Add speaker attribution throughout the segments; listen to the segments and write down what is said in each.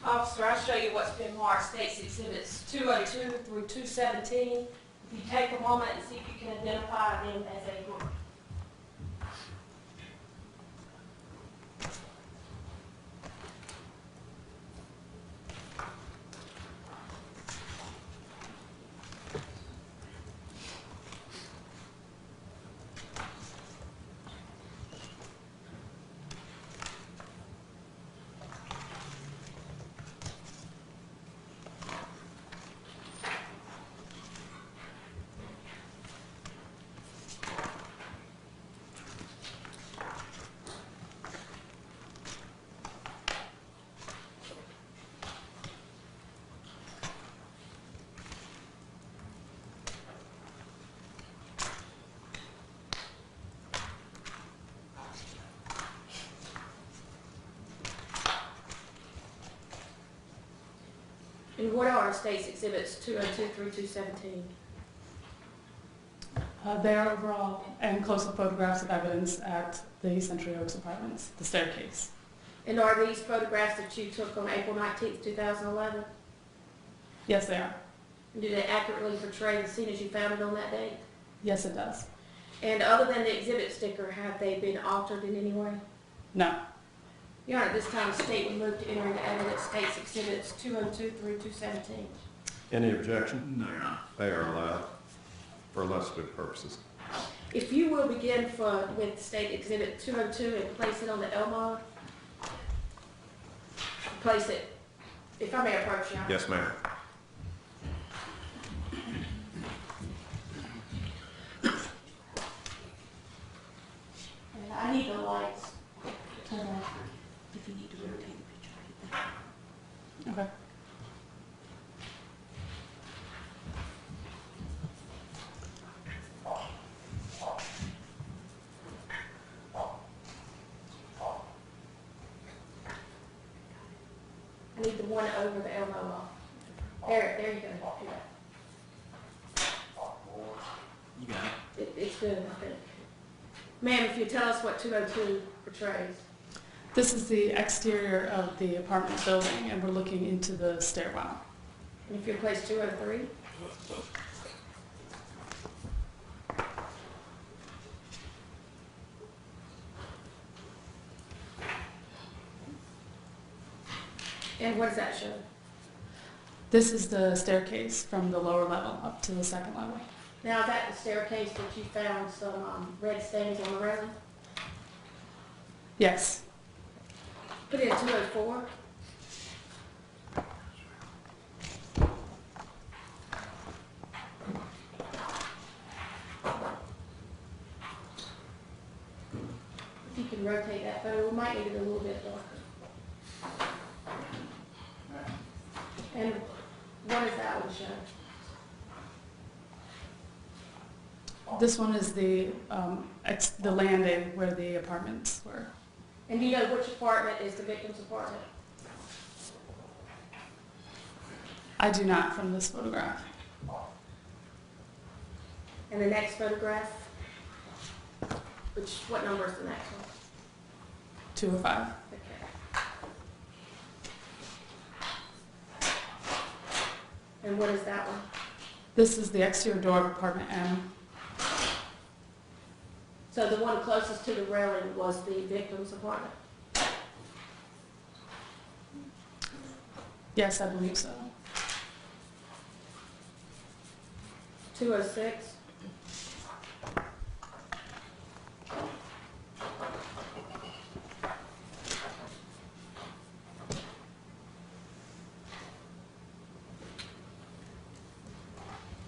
Speaker 1: Officer, I'll show you what's been marked State's Exhibits 202 through 217. If you take a moment and see if you can identify them as a group. And what are State's Exhibits 202 through 217?
Speaker 2: They are overall and close-up photographs of evidence at the Century Oaks Apartments, the staircase.
Speaker 1: And are these photographs that you took on April 19th, 2011?
Speaker 2: Yes, they are.
Speaker 1: And do they accurately portray the scene as you found it on that date?
Speaker 2: Yes, it does.
Speaker 1: And other than the exhibit sticker, have they been altered in any way?
Speaker 2: No.
Speaker 1: Your Honor, at this time, the State will move to enter into evidence State's Exhibits 202 through 217.
Speaker 3: Any objection?
Speaker 4: No, Your Honor.
Speaker 3: They are allowed for illustrative purposes.
Speaker 1: If you will begin with State Exhibit 202 and place it on the L mode. Place it, if I may approach, Your Honor.
Speaker 3: Yes, ma'am.
Speaker 1: And I need the lights turned off. If you need to rotate the picture, hit that.
Speaker 2: Okay.
Speaker 1: I need the one over the elbow off. There you go.
Speaker 4: You got it.
Speaker 1: It's good, I think. Ma'am, if you tell us what 202 portrays.
Speaker 2: This is the exterior of the apartment building, and we're looking into the stairwell.
Speaker 1: And if you place 203. And what does that show?
Speaker 2: This is the staircase from the lower level up to the second level.
Speaker 1: Now, is that the staircase that you found some red stains on the railing?
Speaker 2: Yes.
Speaker 1: Put it in 204. If you can rotate that photo, we might need it a little bit darker. And what does that one show?
Speaker 2: This one is the landing where the apartments were.
Speaker 1: And do you know which apartment is the victim's apartment?
Speaker 2: I do not from this photograph.
Speaker 1: And the next photograph? What number is the next one?
Speaker 2: 205.
Speaker 1: Okay. And what is that one?
Speaker 2: This is the exterior door of apartment M.
Speaker 1: So the one closest to the railing was the victim's apartment?
Speaker 2: Yes, I believe so.
Speaker 1: 206?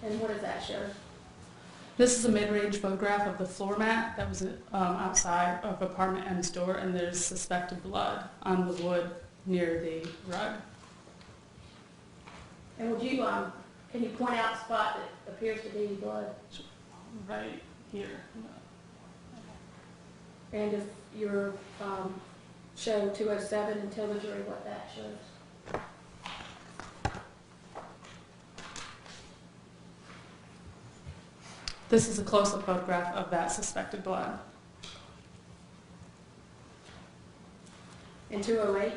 Speaker 1: And what does that show?
Speaker 2: This is a mid-range photograph of the floor mat that was outside of apartment M's door, and there's suspected blood on the wood near the rug.
Speaker 1: And would you, can you point out a spot that appears to be blood?
Speaker 2: Right here.
Speaker 1: And if you're, show 207 and tell the jury what that shows.
Speaker 2: This is a close-up photograph of that suspected blood.
Speaker 1: And 208?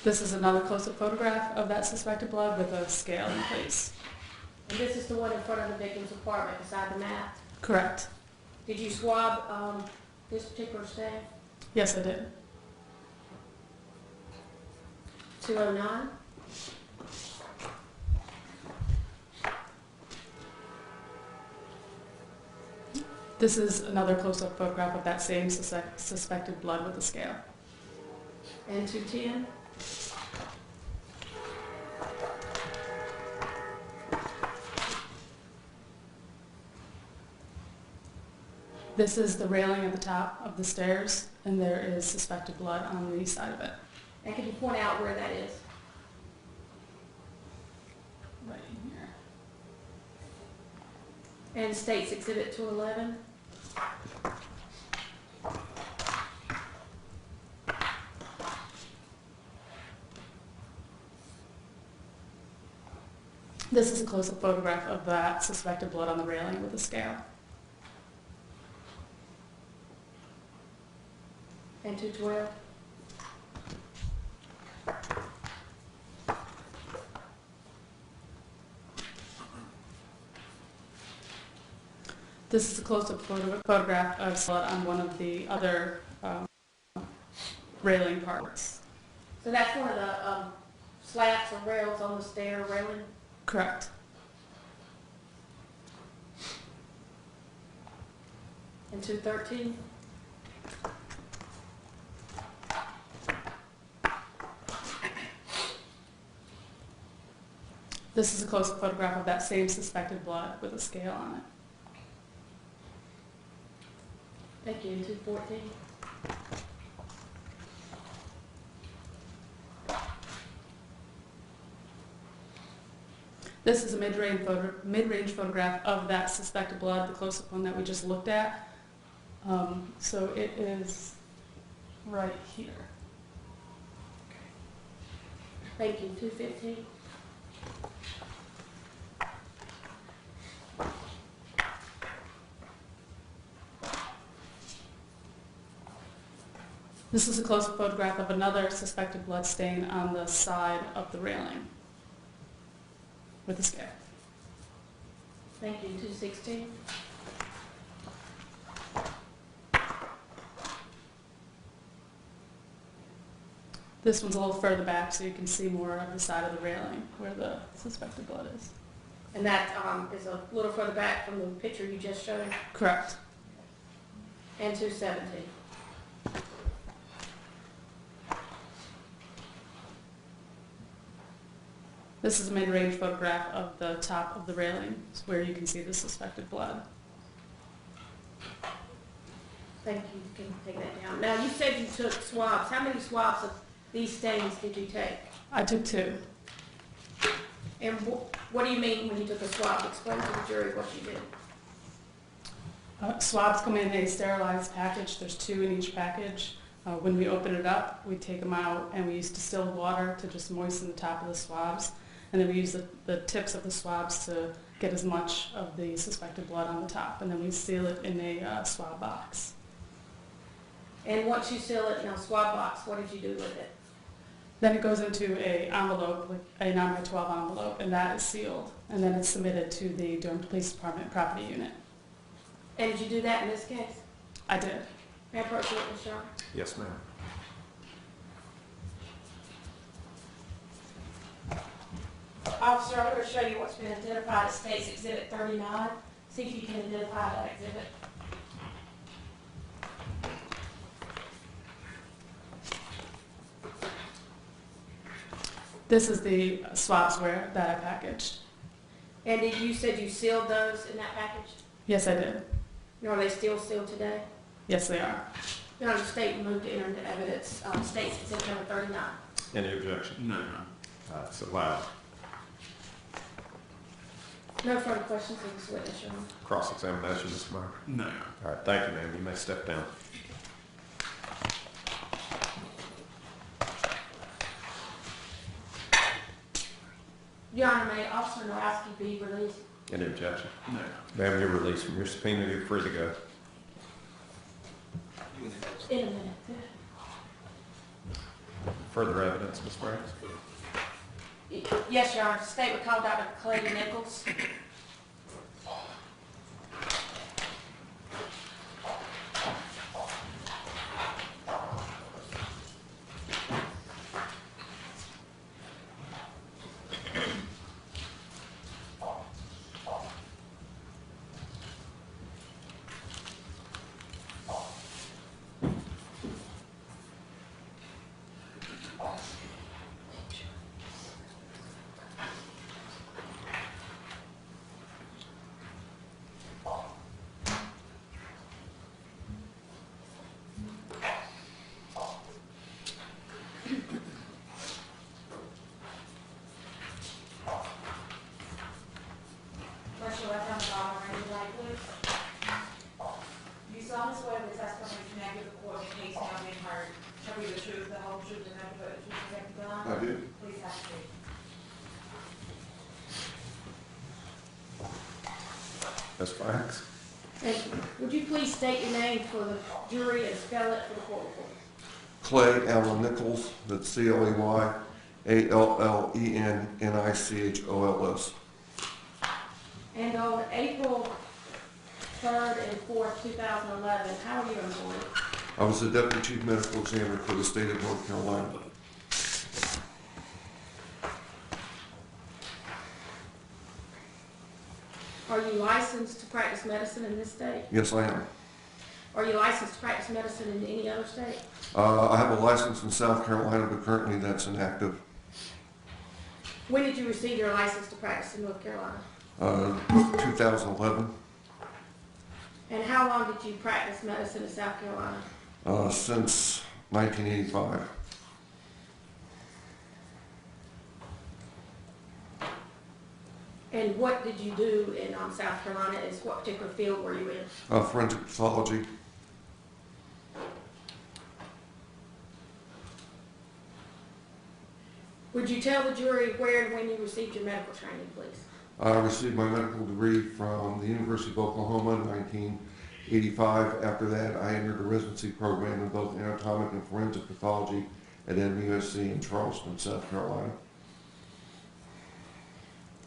Speaker 2: This is another close-up photograph of that suspected blood with a scale in place.
Speaker 1: And this is the one in front of the victim's apartment beside the mat?
Speaker 2: Correct.
Speaker 1: Did you swab this particular stain?
Speaker 2: Yes, I did.
Speaker 1: 209?
Speaker 2: This is another close-up photograph of that same suspected blood with a scale.
Speaker 1: And 210?
Speaker 2: This is the railing at the top of the stairs, and there is suspected blood on the side of it.
Speaker 1: And can you point out where that is?
Speaker 2: Right in here.
Speaker 1: And states Exhibit 211?
Speaker 2: This is a close-up photograph of that suspected blood on the railing with a scale.
Speaker 1: And 212?
Speaker 2: This is a close-up photograph of blood on one of the other railing parts.
Speaker 1: So that's one of the slats or rails on the stair railing?
Speaker 2: Correct.
Speaker 1: And 213?
Speaker 2: This is a close-up photograph of that same suspected blood with a scale on it.
Speaker 1: Thank you. And 214?
Speaker 2: This is a mid-range photograph of that suspected blood, the close-up one that we just looked at. So it is right here.
Speaker 1: Thank you. 215?
Speaker 2: This is a close-up photograph of another suspected blood stain on the side of the railing with a scale.
Speaker 1: Thank you. 216?
Speaker 2: This one's a little further back so you can see more of the side of the railing where the suspected blood is.
Speaker 1: And that is a little further back from the picture you just showed?
Speaker 2: Correct.
Speaker 1: And 217?
Speaker 2: This is a mid-range photograph of the top of the railing where you can see the suspected blood.
Speaker 1: Thank you. You can take that down. Now, you said you took swabs. How many swabs of these stains did you take?
Speaker 2: I took 2.
Speaker 1: And what do you mean when you took a swab? Explain to the jury what you did.
Speaker 2: Swabs come in a sterilized package. There's 2 in each package. When we open it up, we take them out and we use distilled water to just moisten the top of the swabs. And then we use the tips of the swabs to get as much of the suspected blood on the top. And then we seal it in a swab box.
Speaker 1: And once you seal it in a swab box, what did you do with it?
Speaker 2: Then it goes into an envelope, like a 9x12 envelope, and that is sealed. And then it's submitted to the Durham Police Department property unit.
Speaker 1: And did you do that in this case?
Speaker 2: I did.
Speaker 1: May I approach the witness, Your Honor?
Speaker 3: Yes, ma'am.
Speaker 1: Officer, I'm going to show you what's been identified as State's Exhibit 39. See if you can identify that exhibit.
Speaker 2: This is the swabs that I packaged.
Speaker 1: And you said you sealed those in that package?
Speaker 2: Yes, I did.
Speaker 1: Are they still sealed today?
Speaker 2: Yes, they are.
Speaker 1: Your Honor, the State moved to enter into evidence State's Exhibit number 39.
Speaker 3: Any objection?
Speaker 4: No.
Speaker 3: It's allowed.
Speaker 1: No further questions of this witness, Your Honor.
Speaker 3: Cross-examination, Mr. Meyer.
Speaker 4: No.
Speaker 3: All right, thank you, ma'am. You may step down.
Speaker 1: Your Honor, may Officer Nowowski be released?
Speaker 3: Any objection?
Speaker 4: No.
Speaker 3: Ma'am, you're released from your subpoena. You're free to go.
Speaker 1: In a minute.
Speaker 3: Further evidence, Ms. Franks?
Speaker 1: Yes, Your Honor. State would call Dr. Clay Nichols. Press your left hand on the right leg, please. You solemnly swear the testimony you may give the court in the case now being heard shall be the truth, the whole truth, and nothing but the truth, so help you God?
Speaker 5: I do.
Speaker 1: Please have a seat.
Speaker 3: Ms. Franks?
Speaker 1: Thank you. Would you please state your name for the jury and spell it for the court report?
Speaker 5: Clay Allen Nichols, that's CLAYALLENNICHOLS.
Speaker 1: And on April 3rd and 4th, 2011, how are you employed?
Speaker 5: I was the Deputy Chief Medical Examiner for the state of North Carolina.
Speaker 1: Are you licensed to practice medicine in this state?
Speaker 5: Yes, I am.
Speaker 1: Are you licensed to practice medicine in any other state?
Speaker 5: I have a license in South Carolina, but currently that's inactive.
Speaker 1: When did you receive your license to practice in North Carolina?
Speaker 5: 2011,
Speaker 1: And how long did you practice medicine in South Carolina?
Speaker 5: since 1985.
Speaker 1: And what did you do in South Carolina? Is what particular field were you in?
Speaker 5: Forensic pathology.
Speaker 1: Would you tell the jury where and when you received your medical training, please?
Speaker 5: I received my medical degree from the University of Oklahoma in 1985. After that, I entered a residency program in both anatomic and forensic pathology at MUSC in Charleston, South Carolina.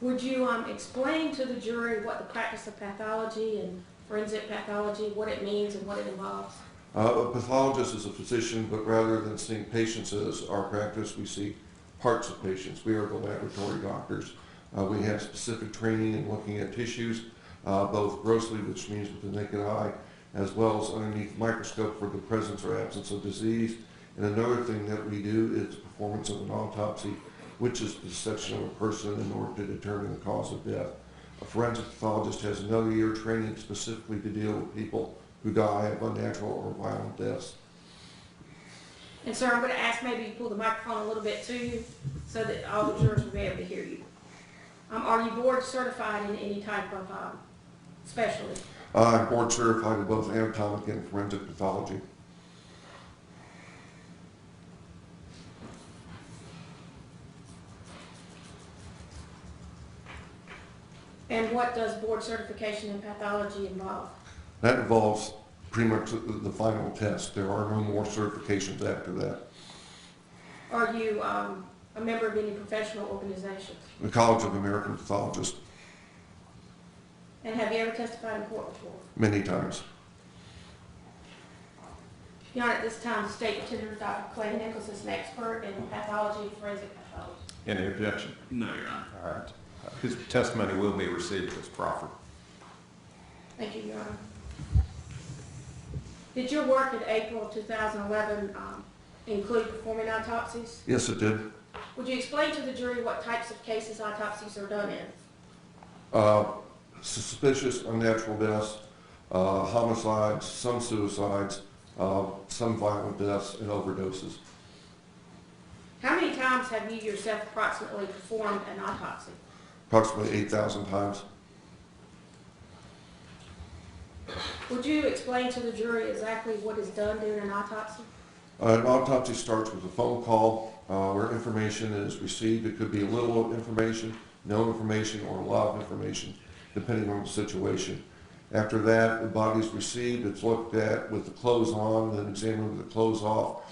Speaker 1: Would you explain to the jury what the practice of pathology and forensic pathology, what it means and what it involves?
Speaker 5: A pathologist is a physician, but rather than seeing patients as our practice, we see parts of patients. We are the laboratory doctors. We have specific training in looking at tissues, both grossly, which means with the naked eye, as well as underneath the microscope for the presence or absence of disease. And another thing that we do is the performance of an autopsy, which is the dissection of a person in order to determine the cause of death. A forensic pathologist has another year training specifically to deal with people who die of unnatural or violent deaths.
Speaker 1: And sir, I'm going to ask maybe you pull the microphone a little bit to you so that all the jurors will be able to hear you. Are you board certified in any type of specialty?
Speaker 5: I'm board certified in both anatomic and forensic pathology.
Speaker 1: And what does board certification in pathology involve?
Speaker 5: That involves pretty much the final test. There are no more certifications after that.
Speaker 1: Are you a member of any professional organizations?
Speaker 5: The College of American Pathologists,
Speaker 1: And have you ever testified in court before?
Speaker 5: many times.
Speaker 1: Your Honor, at this time, the state contender, Dr. Clay Nichols, is an expert in pathology and forensic pathology.
Speaker 3: Any objection?
Speaker 4: No, Your Honor.
Speaker 3: All right. His testimony will be received as proffered.
Speaker 1: Thank you, Your Honor. Did your work in April 2011 include performing autopsies?
Speaker 5: Yes, it did.
Speaker 1: Would you explain to the jury what types of cases autopsies are done in?
Speaker 5: Suspicious unnatural deaths, homicides, some suicides, some violent deaths, and overdoses.
Speaker 1: How many times have you yourself approximately performed an autopsy?
Speaker 5: Approximately 8,000 times.
Speaker 1: Would you explain to the jury exactly what is done during an autopsy?
Speaker 5: An autopsy starts with a phone call where information is received. It could be a little information, no information, or a lot of information, depending on the situation. After that, the body is received. It's looked at with the clothes on, then examined with the clothes off.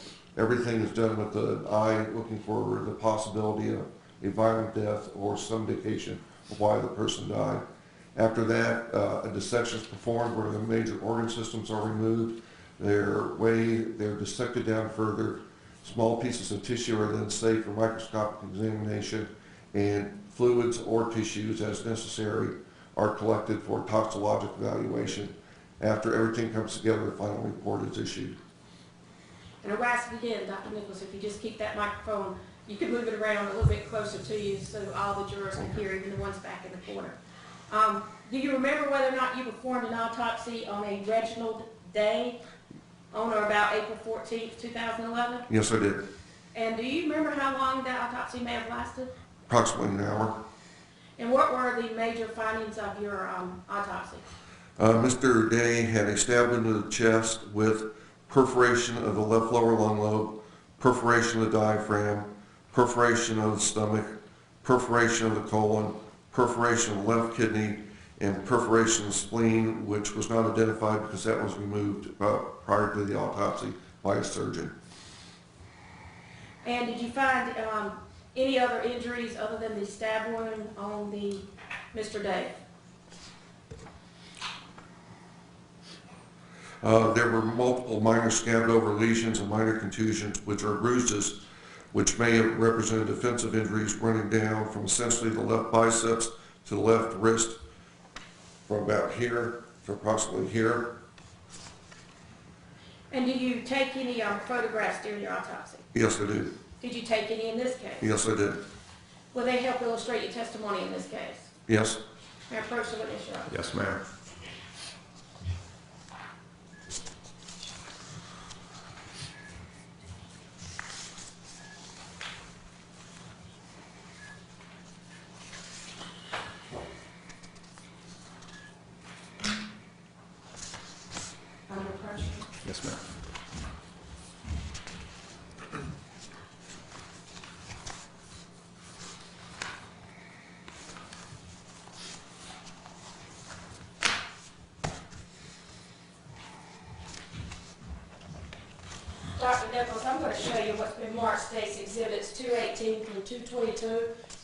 Speaker 5: Everything is done with the eye looking for the possibility of a violent death or some indication of why the person died. After that, a dissection is performed where the major organ systems are removed. They're dissected down further. Small pieces of tissue are then saved for microscopic examination, and fluids or tissues, as necessary, are collected for toxicological evaluation. After everything comes together, the final report is issued.
Speaker 6: And I'll ask again, Dr. Nichols, if you just keep that microphone, you can move it around a little bit closer to you so all the jurors can hear, even the ones back in the corner. Do you remember whether or not you performed an autopsy on a Reginald Day on or about April 14th, 2011?
Speaker 5: Yes, I did.
Speaker 6: And do you remember how long that autopsy may have lasted?
Speaker 5: Approximately an hour.
Speaker 6: And what were the major findings of your autopsy?
Speaker 5: Mr. Day had a stab into the chest with perforation of the left lower lung lobe, perforation of the diaphragm, perforation of the stomach, perforation of the colon, perforation of the left kidney, and perforation of the spleen, which was not identified because that was removed prior to the autopsy by a surgeon.
Speaker 6: And did you find any other injuries other than the stab wound on Mr. Day?
Speaker 5: There were multiple minor scabbed over lesions and minor contusions, which are bruises, which may have represented defensive injuries running down from essentially the left biceps to the left wrist from about here to approximately here.
Speaker 6: And did you take any photographs during your autopsy?
Speaker 5: Yes, I did.
Speaker 6: Did you take any in this case?
Speaker 5: Yes, I did.
Speaker 6: Will they help illustrate your testimony in this case?
Speaker 5: Yes.
Speaker 6: May I approach the witness, Your Honor?
Speaker 3: Yes, ma'am.
Speaker 6: Under pressure.
Speaker 3: Yes, ma'am.
Speaker 6: Dr. Nichols, I'm going to show you what's been marked State's Exhibits 218 through 222.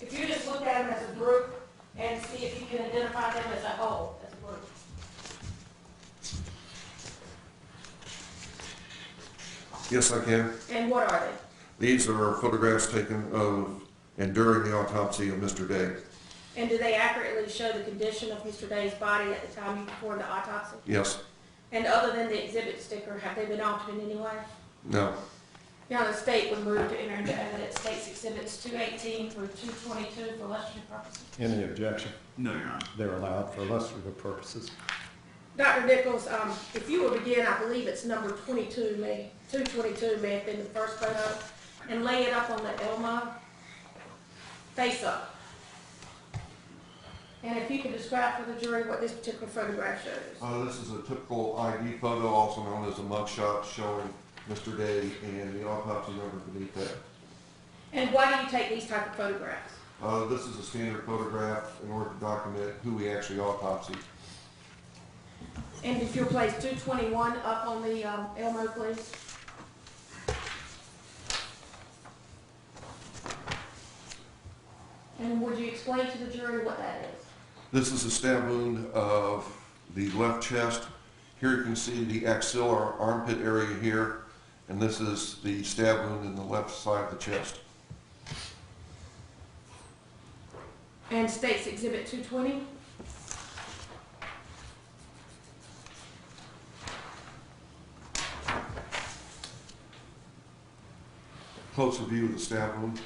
Speaker 6: If you just look at them as a group and see if you can identify them as a whole, as a group.
Speaker 5: Yes, I can.
Speaker 6: And what are they?
Speaker 5: These are photographs taken of and during the autopsy of Mr. Day.
Speaker 6: And do they accurately show the condition of Mr. Day's body at the time you performed the autopsy?
Speaker 5: Yes.
Speaker 6: And other than the exhibit sticker, have they been altered in any way?
Speaker 5: No.
Speaker 6: Your Honor, the State would move to enter into evidence State's Exhibits 218 through 222 for illustrative purposes.
Speaker 3: Any objection?
Speaker 4: No, Your Honor.
Speaker 3: They're allowed for illustrative purposes.
Speaker 6: Dr. Nichols, if you will begin, I believe it's number 222 may have been the first photo, and lay it up on the Elmo, face up. And if you could describe for the jury what this particular photograph shows.
Speaker 5: This is a typical ID photo, also known as a mugshot, showing Mr. Day and the autopsy number beneath that.
Speaker 6: And why do you take these type of photographs?
Speaker 5: This is a standard photograph in order to document who we actually autopsied.
Speaker 6: And if you'll place 221 up on the Elmo, please. And would you explain to the jury what that is?
Speaker 5: This is a stab wound of the left chest. Here you can see the axillary armpit area here, and this is the stab wound in the left side of the chest.
Speaker 6: And State's Exhibit 220.
Speaker 5: Closer view of the stab wound.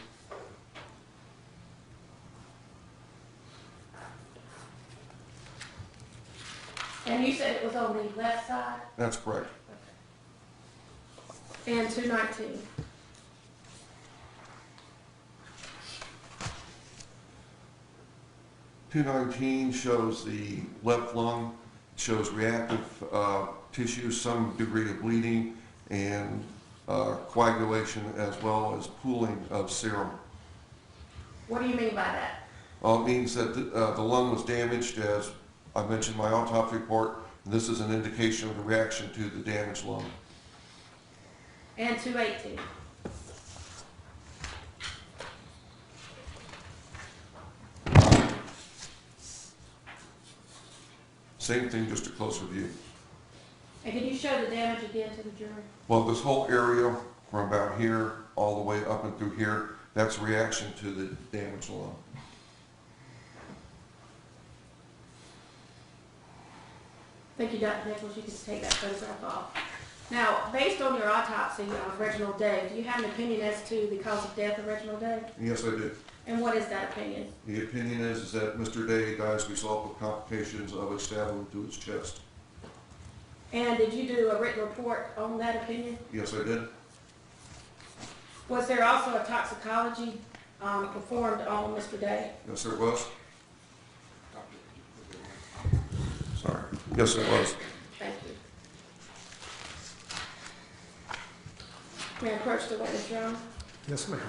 Speaker 6: And you said it was on the left side?
Speaker 5: That's correct.
Speaker 6: And 219.
Speaker 5: (219) shows the left lung, shows reactive tissue, some degree of bleeding, and coagulation, as well as pooling of serum.
Speaker 6: What do you mean by that?
Speaker 5: It means that the lung was damaged, as I mentioned in my autopsy report. And this is an indication of the reaction to the damaged lung.
Speaker 6: And 218.
Speaker 5: Same thing, just a closer view.
Speaker 6: And can you show the damage again to the jury?
Speaker 5: Well, this whole area from about here all the way up and through here, that's a reaction to the damage alone.
Speaker 6: Thank you, Dr. Nichols. You can take that photograph off. Now, based on your autopsy of Reginald Day, do you have an opinion as to the cause of death of Reginald Day?
Speaker 5: Yes, I did.
Speaker 6: And what is that opinion?
Speaker 5: The opinion is that Mr. Day dies as a result of complications of a stab wound to his chest.
Speaker 6: And did you do a written report on that opinion?
Speaker 5: Yes, I did.
Speaker 6: Was there also a toxicology performed on Mr. Day?
Speaker 5: Yes, there was. Sorry. Yes, it was.
Speaker 6: Thank you. May I approach the witness, Your Honor?
Speaker 3: Yes, ma'am.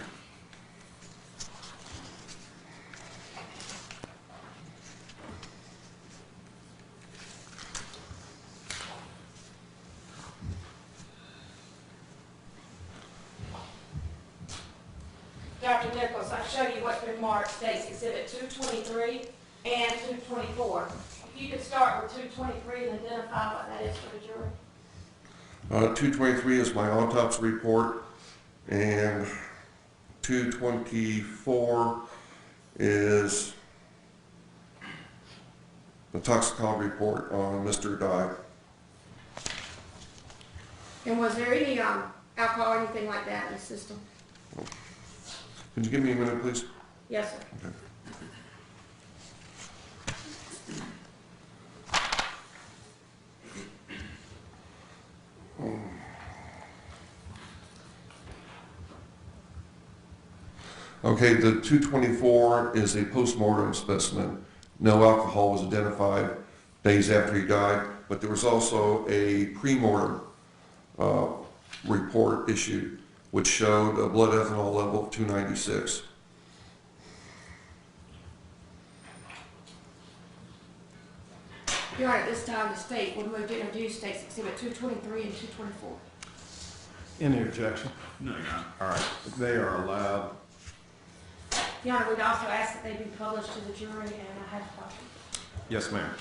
Speaker 6: Dr. Nichols, I show you what's been marked State's Exhibit 223 and 224. If you could start with 223 and identify what that is for the jury.
Speaker 5: 223 is my autopsy report, and 224 is the toxicology report on Mr. Dye.
Speaker 6: And was there any alcohol or anything like that in the system?
Speaker 5: Could you give me a minute, please?
Speaker 6: Yes, sir.
Speaker 5: Okay. Okay, the 224 is a post-mortem specimen. No alcohol was identified days after he died, but there was also a pre-mortem report issued, which showed a blood ethanol level of 296.
Speaker 6: Your Honor, at this time, the State would move to introduce State's Exhibit 223 and 224.
Speaker 3: Any objection?
Speaker 4: No, Your Honor.
Speaker 3: All right, they are allowed.
Speaker 6: Your Honor, we'd also ask that they be published to the jury, and I have a copy.
Speaker 3: Yes, ma'am.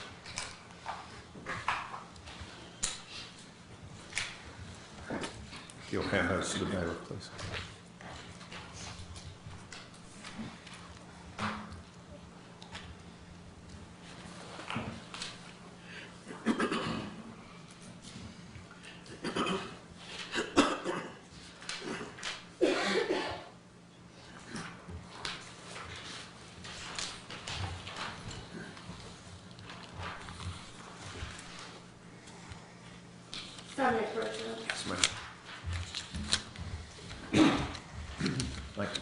Speaker 3: You'll hand those to the mayor, please.
Speaker 6: Time to approach, Your Honor.
Speaker 3: Yes, ma'am. Thank you.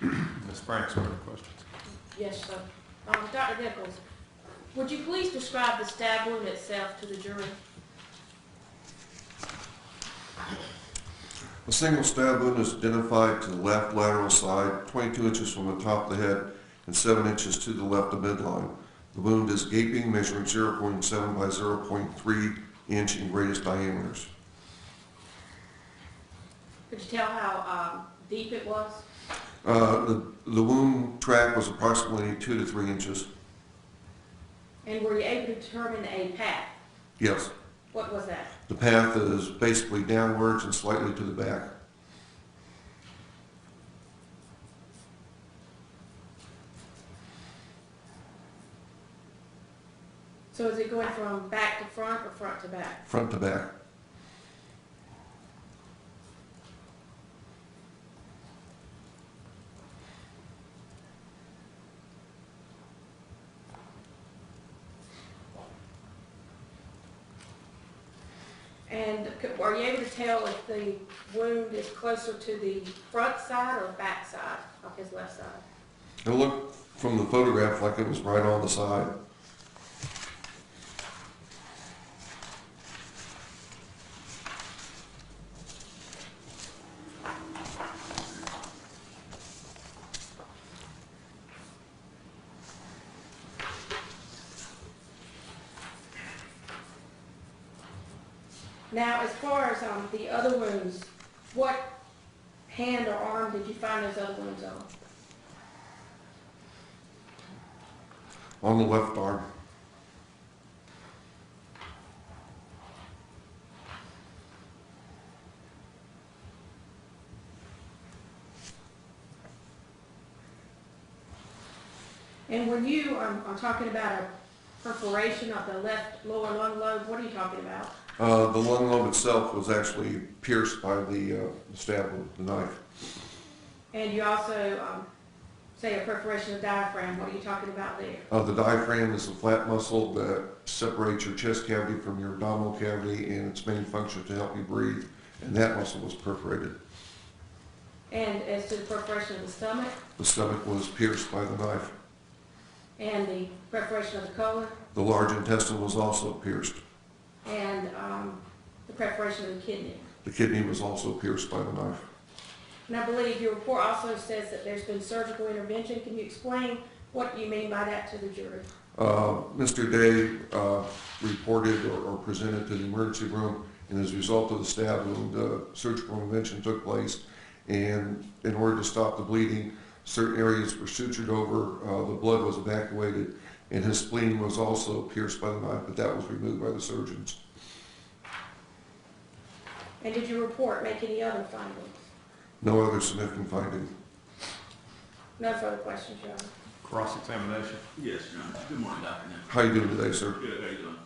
Speaker 3: Ms. Franks, what are the questions?
Speaker 6: Yes, sir. Dr. Nichols, would you please describe the stab wound itself to the jury?
Speaker 5: A single stab wound is identified to the left lateral side, 22 inches from the top of the head and 7 inches to the left of midline. The wound is gaping, measuring 0.7 by 0.3 inch in greatest diameters.
Speaker 6: Could you tell how deep it was?
Speaker 5: The wound track was approximately 2 to 3 inches.
Speaker 6: And were you able to determine a path?
Speaker 5: Yes.
Speaker 6: What was that?
Speaker 5: The path is basically downwards and slightly to the back.
Speaker 6: So is it going from back to front or front to back?
Speaker 5: Front to back.
Speaker 6: And are you able to tell if the wound is closer to the front side or back side of his left side?
Speaker 5: It looked from the photograph like it was right on the side.
Speaker 6: Now, as far as the other wounds, what hand or arm did you find those other wounds on?
Speaker 5: On the left arm.
Speaker 6: And when you are talking about a perforation of the left lower lung lobe, what are you talking about?
Speaker 5: The lung lobe itself was actually pierced by the stab with the knife.
Speaker 6: And you also say a perforation of the diaphragm. What are you talking about there?
Speaker 5: The diaphragm is the flat muscle that separates your chest cavity from your abdominal cavity, and its main function to help you breathe. And that muscle was perforated.
Speaker 6: And as to the perforation of the
Speaker 5: stomach was pierced by the knife.
Speaker 6: and the perforation of the colon,
Speaker 5: The large intestine was also pierced.
Speaker 6: and the perforation of the kidney.
Speaker 5: The kidney was also pierced by the knife.
Speaker 6: And I believe your report also says that there's been surgical intervention. Can you explain what you mean by that to the jury?
Speaker 5: Mr. Day reported or presented to the emergency room, and as a result of the stab wound, surgical intervention took place. And in order to stop the bleeding, certain areas were sutured over, the blood was evacuated, and his spleen was also pierced by the knife, but that was removed by the surgeons.
Speaker 6: And did your report make any other findings?
Speaker 5: No other significant finding.
Speaker 6: No further questions, Your Honor.
Speaker 3: Cross-examination.
Speaker 4: Yes, Your Honor. Good morning, Dr. Nichols.
Speaker 5: How you doing today, sir?
Speaker 4: Good, how you doing?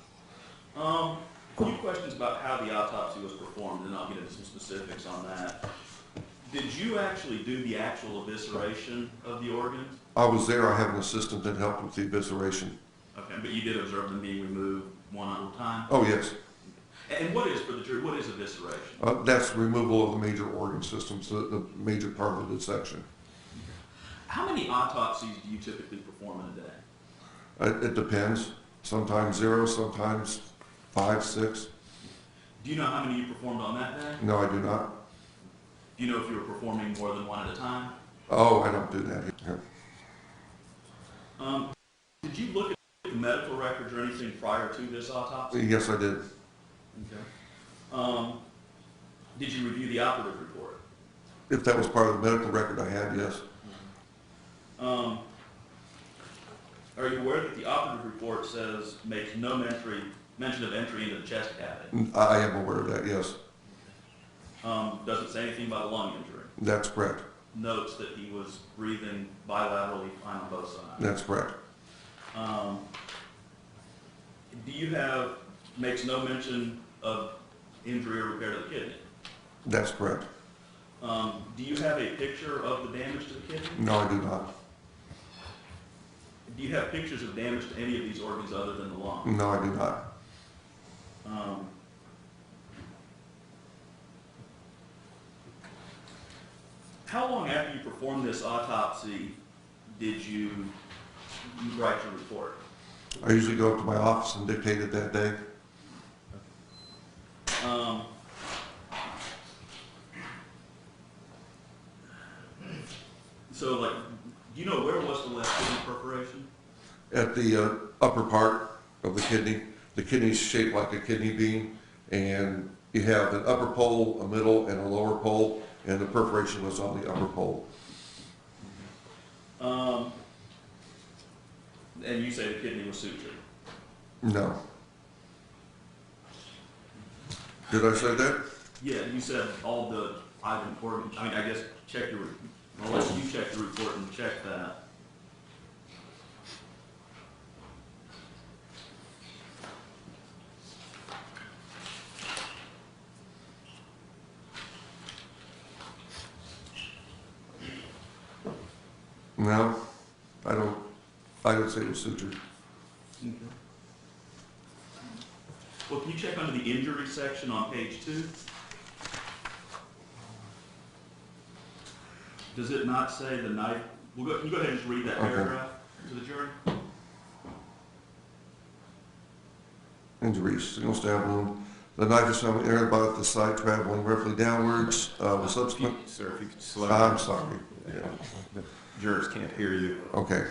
Speaker 4: A few questions about how the autopsy was performed, and I'll get into some specifics on that. Did you actually do the actual evisceration of the organs?
Speaker 5: I was there. I have an assistant that helped with the evisceration.
Speaker 4: Okay, but you did observe them being removed one at a time?
Speaker 5: Oh, yes.
Speaker 4: And what is, for the jury, what is evisceration?
Speaker 5: That's removal of the major organ systems, the major part of the dissection.
Speaker 4: How many autopsies do you typically perform in a day?
Speaker 5: It depends. Sometimes 0, sometimes 5, 6.
Speaker 4: Do you know how many you performed on that day?
Speaker 5: No, I do not.
Speaker 4: Do you know if you were performing more than one at a time?
Speaker 5: Oh, I don't do that here.
Speaker 4: Did you look at the medical records or anything prior to this autopsy?
Speaker 5: Yes, I did.
Speaker 4: Okay. Did you review the operative report?
Speaker 5: If that was part of the medical record I had, yes.
Speaker 4: Are you aware that the operative report says makes no mention of entry into the chest cavity?
Speaker 5: I am aware of that, yes.
Speaker 4: Doesn't say anything about a lung injury.
Speaker 5: That's correct.
Speaker 4: Notes that he was breathing bilaterally fine on both sides.
Speaker 5: That's correct.
Speaker 4: Do you have, makes no mention of injury or repair to the kidney?
Speaker 5: That's correct.
Speaker 4: Do you have a picture of the damage to the kidney?
Speaker 5: No, I do not.
Speaker 4: Do you have pictures of damage to any of these organs other than the lung?
Speaker 5: No, I do not.
Speaker 4: How long after you performed this autopsy did you write your report?
Speaker 5: I usually go up to my office and dictate it that day.
Speaker 4: So, like, do you know where was the left kidney perforation?
Speaker 5: At the upper part of the kidney. The kidney's shaped like a kidney bean, and you have an upper pole, a middle, and a lower pole, and the perforation was on the upper pole.
Speaker 4: And you say the kidney was sutured?
Speaker 5: No. Did I say that?
Speaker 4: Yeah, you said all the item organs. I mean, I guess check your, unless you check the report and check that.
Speaker 5: No, I would say it was sutured.
Speaker 4: Okay. Well, can you check under the injury section on page 2? Does it not say the knife? Can you go ahead and just read that
Speaker 5: Okay.
Speaker 4: paragraph to the jury?
Speaker 5: Injuries, single stab wound. The knife is found entered about the side traveling roughly downwards. The subsequent.
Speaker 3: Sir, if you could slow
Speaker 5: I'm
Speaker 3: down.
Speaker 5: sorry. Yeah.
Speaker 3: The jurors can't hear you.
Speaker 5: Okay.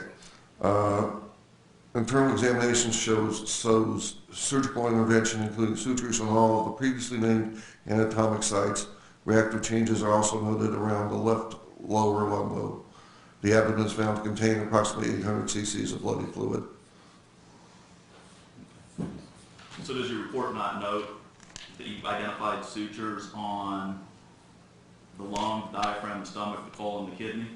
Speaker 5: Internal examination shows surgical intervention, including sutures on all of the previously named anatomic sites. Reactive changes are also noted around the left lower lung lobe. The abdomen is found to contain approximately 800 cc's of bloody fluid.
Speaker 4: So does your report not note that you've identified sutures on the lung, the diaphragm, the stomach, the colon, the kidney?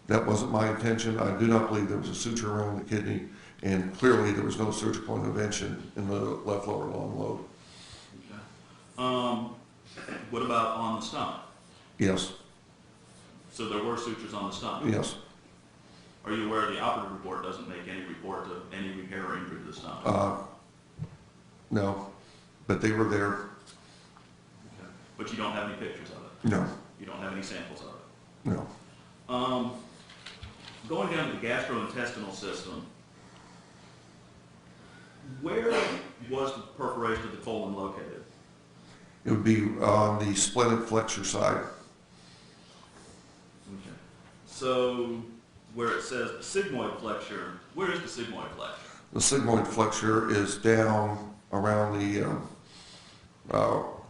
Speaker 5: That wasn't my intention. I do not believe there was a suture around the kidney, and clearly there was no surgical intervention in the left lower lung lobe.
Speaker 4: Okay. What about on the stomach?
Speaker 5: Yes,
Speaker 4: So there were sutures on the stomach?
Speaker 5: yes.
Speaker 4: Are you aware the operative report doesn't make any report of any repair or injury to the stomach?
Speaker 5: No, but they were there.
Speaker 4: Okay. But you don't have any pictures of it?
Speaker 5: No,
Speaker 4: You don't have any samples of it?
Speaker 5: no.
Speaker 4: Going down to the gastrointestinal system, where was the perforation of the colon located?
Speaker 5: It would be on the splenic flexure side.
Speaker 4: Okay. So where it says sigmoid flexure, where is the sigmoid flexure?
Speaker 5: The sigmoid flexure is down around the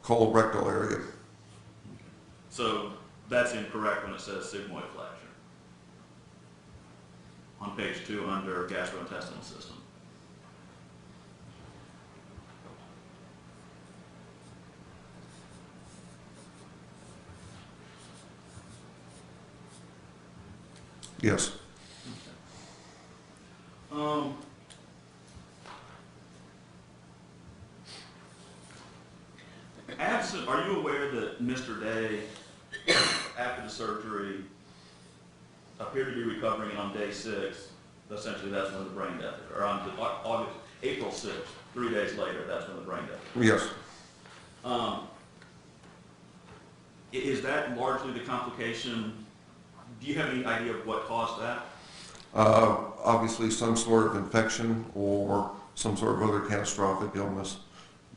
Speaker 5: colorectal area.
Speaker 4: So that's incorrect when it says sigmoid flexure. On page 2 under gastrointestinal system.
Speaker 5: Yes.
Speaker 4: Absent, are you aware that Mr. Day, after the surgery, appeared to be recovering, and on day 6, essentially that's when the brain death occurred, or on April 6th, 3 days later, that's when the brain death occurred.
Speaker 5: Yes.
Speaker 4: Is that largely the complication? Do you have any idea of what caused that?
Speaker 5: Obviously some sort of infection or some sort of other catastrophic illness.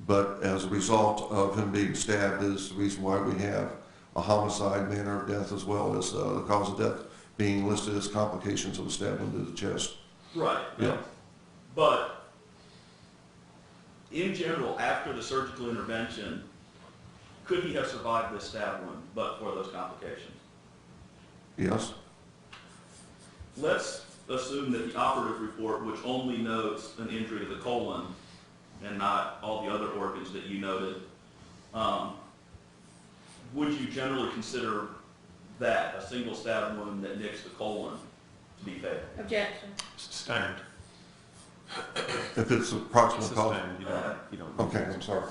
Speaker 5: But as a result of him being stabbed is the reason why we have a homicide, manner of death, as well as the cause of death being listed as complications of a stab into the chest.
Speaker 4: Right.
Speaker 5: Yeah.
Speaker 4: But in general, after the surgical intervention, could he have survived this stab wound but for those complications?
Speaker 5: Yes.
Speaker 4: Let's assume that the operative report, which only notes an injury to the colon and not all the other organs that you noted, would you generally consider that, a single stab wound that nicks the colon, to be fatal?
Speaker 6: Objection.
Speaker 3: Sustained.
Speaker 5: If it's a proximal cause.
Speaker 3: Sustained, you don't.
Speaker 5: Okay, I'm sorry.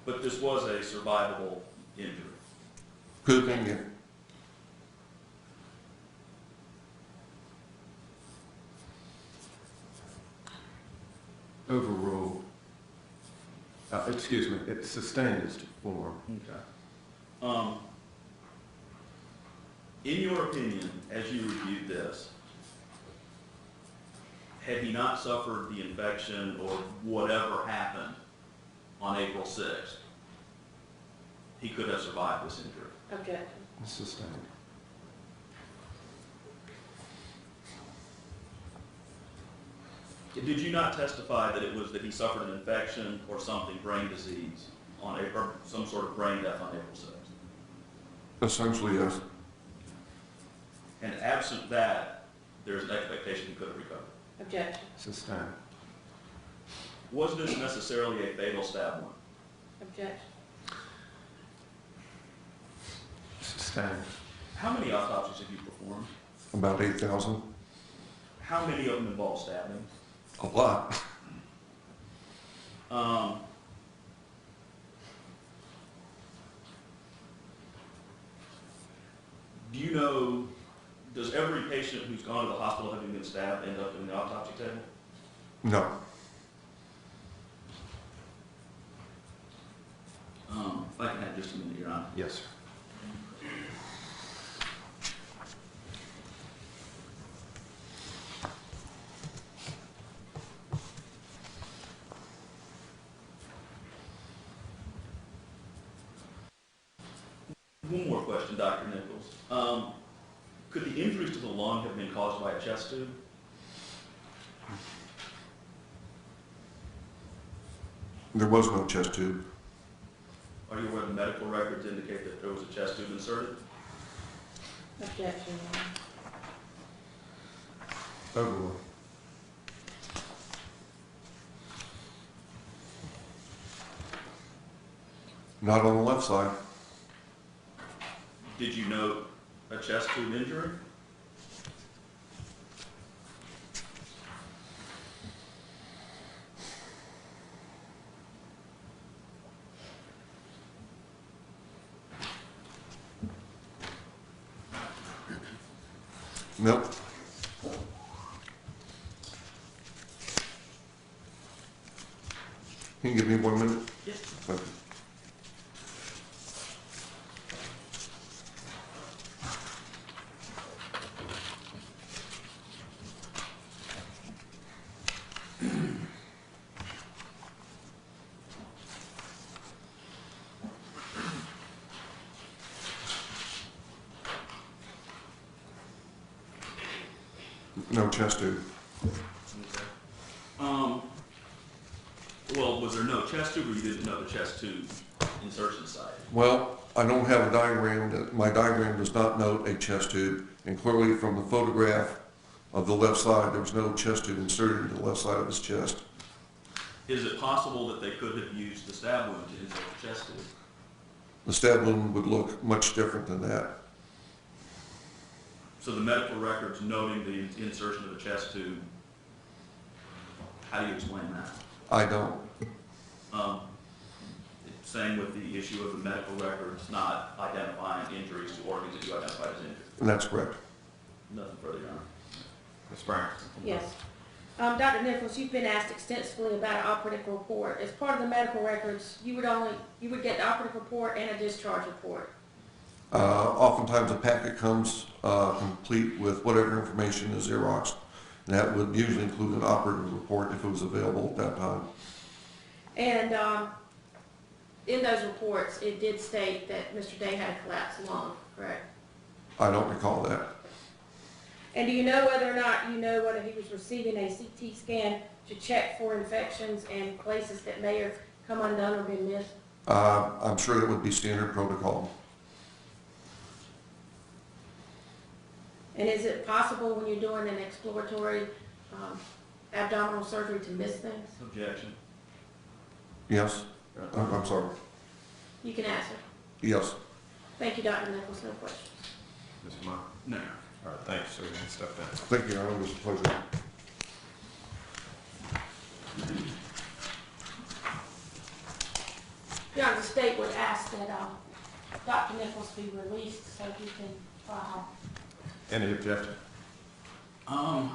Speaker 4: But this was a survivable injury.
Speaker 5: Could have been, yeah.
Speaker 3: Overruled. Excuse me, it's sustained is to form.
Speaker 4: Okay. In your opinion, as you reviewed this, had he not suffered the infection or whatever happened on April 6th, he could have survived this injury?
Speaker 6: Objection.
Speaker 3: Sustained.
Speaker 4: Did you not testify that it was that he suffered an infection or something, brain disease, on April, or some sort of brain death on April 6th?
Speaker 5: Essentially, yes.
Speaker 4: And absent that, there's an expectation he could have recovered.
Speaker 6: Objection.
Speaker 3: Sustained.
Speaker 4: Was this necessarily a fatal stab wound?
Speaker 6: Objection.
Speaker 3: Sustained.
Speaker 4: How many autopsies have you performed?
Speaker 5: About 8,000.
Speaker 4: How many of them involve stabbing?
Speaker 5: A lot.
Speaker 4: Do you know, does every patient who's gone to the hospital having been stabbed end up in the autopsy table?
Speaker 5: No.
Speaker 4: If I can have just a minute, Your Honor.
Speaker 3: Yes, sir.
Speaker 4: One more question, Dr. Nichols. Could the injuries to the lung have been caused by a chest tube?
Speaker 5: There was no chest tube.
Speaker 4: Are you aware the medical records indicate that there was a chest tube inserted?
Speaker 6: Objection.
Speaker 3: Overruled.
Speaker 5: Not on the left side.
Speaker 4: Did you note a chest tube injury?
Speaker 5: Nope. Can you give me 1 minute?
Speaker 4: Yes.
Speaker 5: Okay. No chest tube.
Speaker 4: Okay. Well, was there no chest tube, or you didn't know the chest tube insertion site?
Speaker 5: Well, I don't have a diagram. My diagram does not note a chest tube, and clearly from the photograph of the left side, there was no chest tube inserted into the left side of his chest.
Speaker 4: Is it possible that they could have used the stab wound to insert the chest tube?
Speaker 5: The stab wound would look much different than that.
Speaker 4: So the medical records noting the insertion of the chest tube, how do you explain that?
Speaker 5: I don't.
Speaker 4: Same with the issue of the medical records not identifying injuries to organs that you identified as injured.
Speaker 5: And that's correct.
Speaker 4: Nothing further, Your Honor.
Speaker 3: Ms. Brown?
Speaker 6: Yes. Dr. Nichols, you've been asked extensively about an operative report. As part of the medical records, you would get the operative report and a discharge report.
Speaker 5: Oftentimes a packet comes complete with whatever information is Xeroxed, and that would usually include an operative report if it was available at that time.
Speaker 6: And in those reports, it did state that Mr. Day had a collapsed lung, correct?
Speaker 5: I don't recall that.
Speaker 6: And do you know whether or not whether he was receiving a CT scan to check for infections and places that may have come undone or been missed?
Speaker 5: I'm sure that would be standard protocol.
Speaker 6: And is it possible when you're doing an exploratory abdominal surgery to miss things?
Speaker 4: Objection.
Speaker 5: Yes? I'm sorry.
Speaker 6: You can answer.
Speaker 5: Yes.
Speaker 6: Thank you, Dr. Nichols. No questions.
Speaker 3: Mr. Meyer?
Speaker 4: No.
Speaker 3: All right, thank you, sir. You can step down.
Speaker 5: Thank you, Your Honor. It was a pleasure.
Speaker 6: Your Honor, the state would ask that Dr. Nichols be released so he can file.
Speaker 3: Any objection?
Speaker 4: I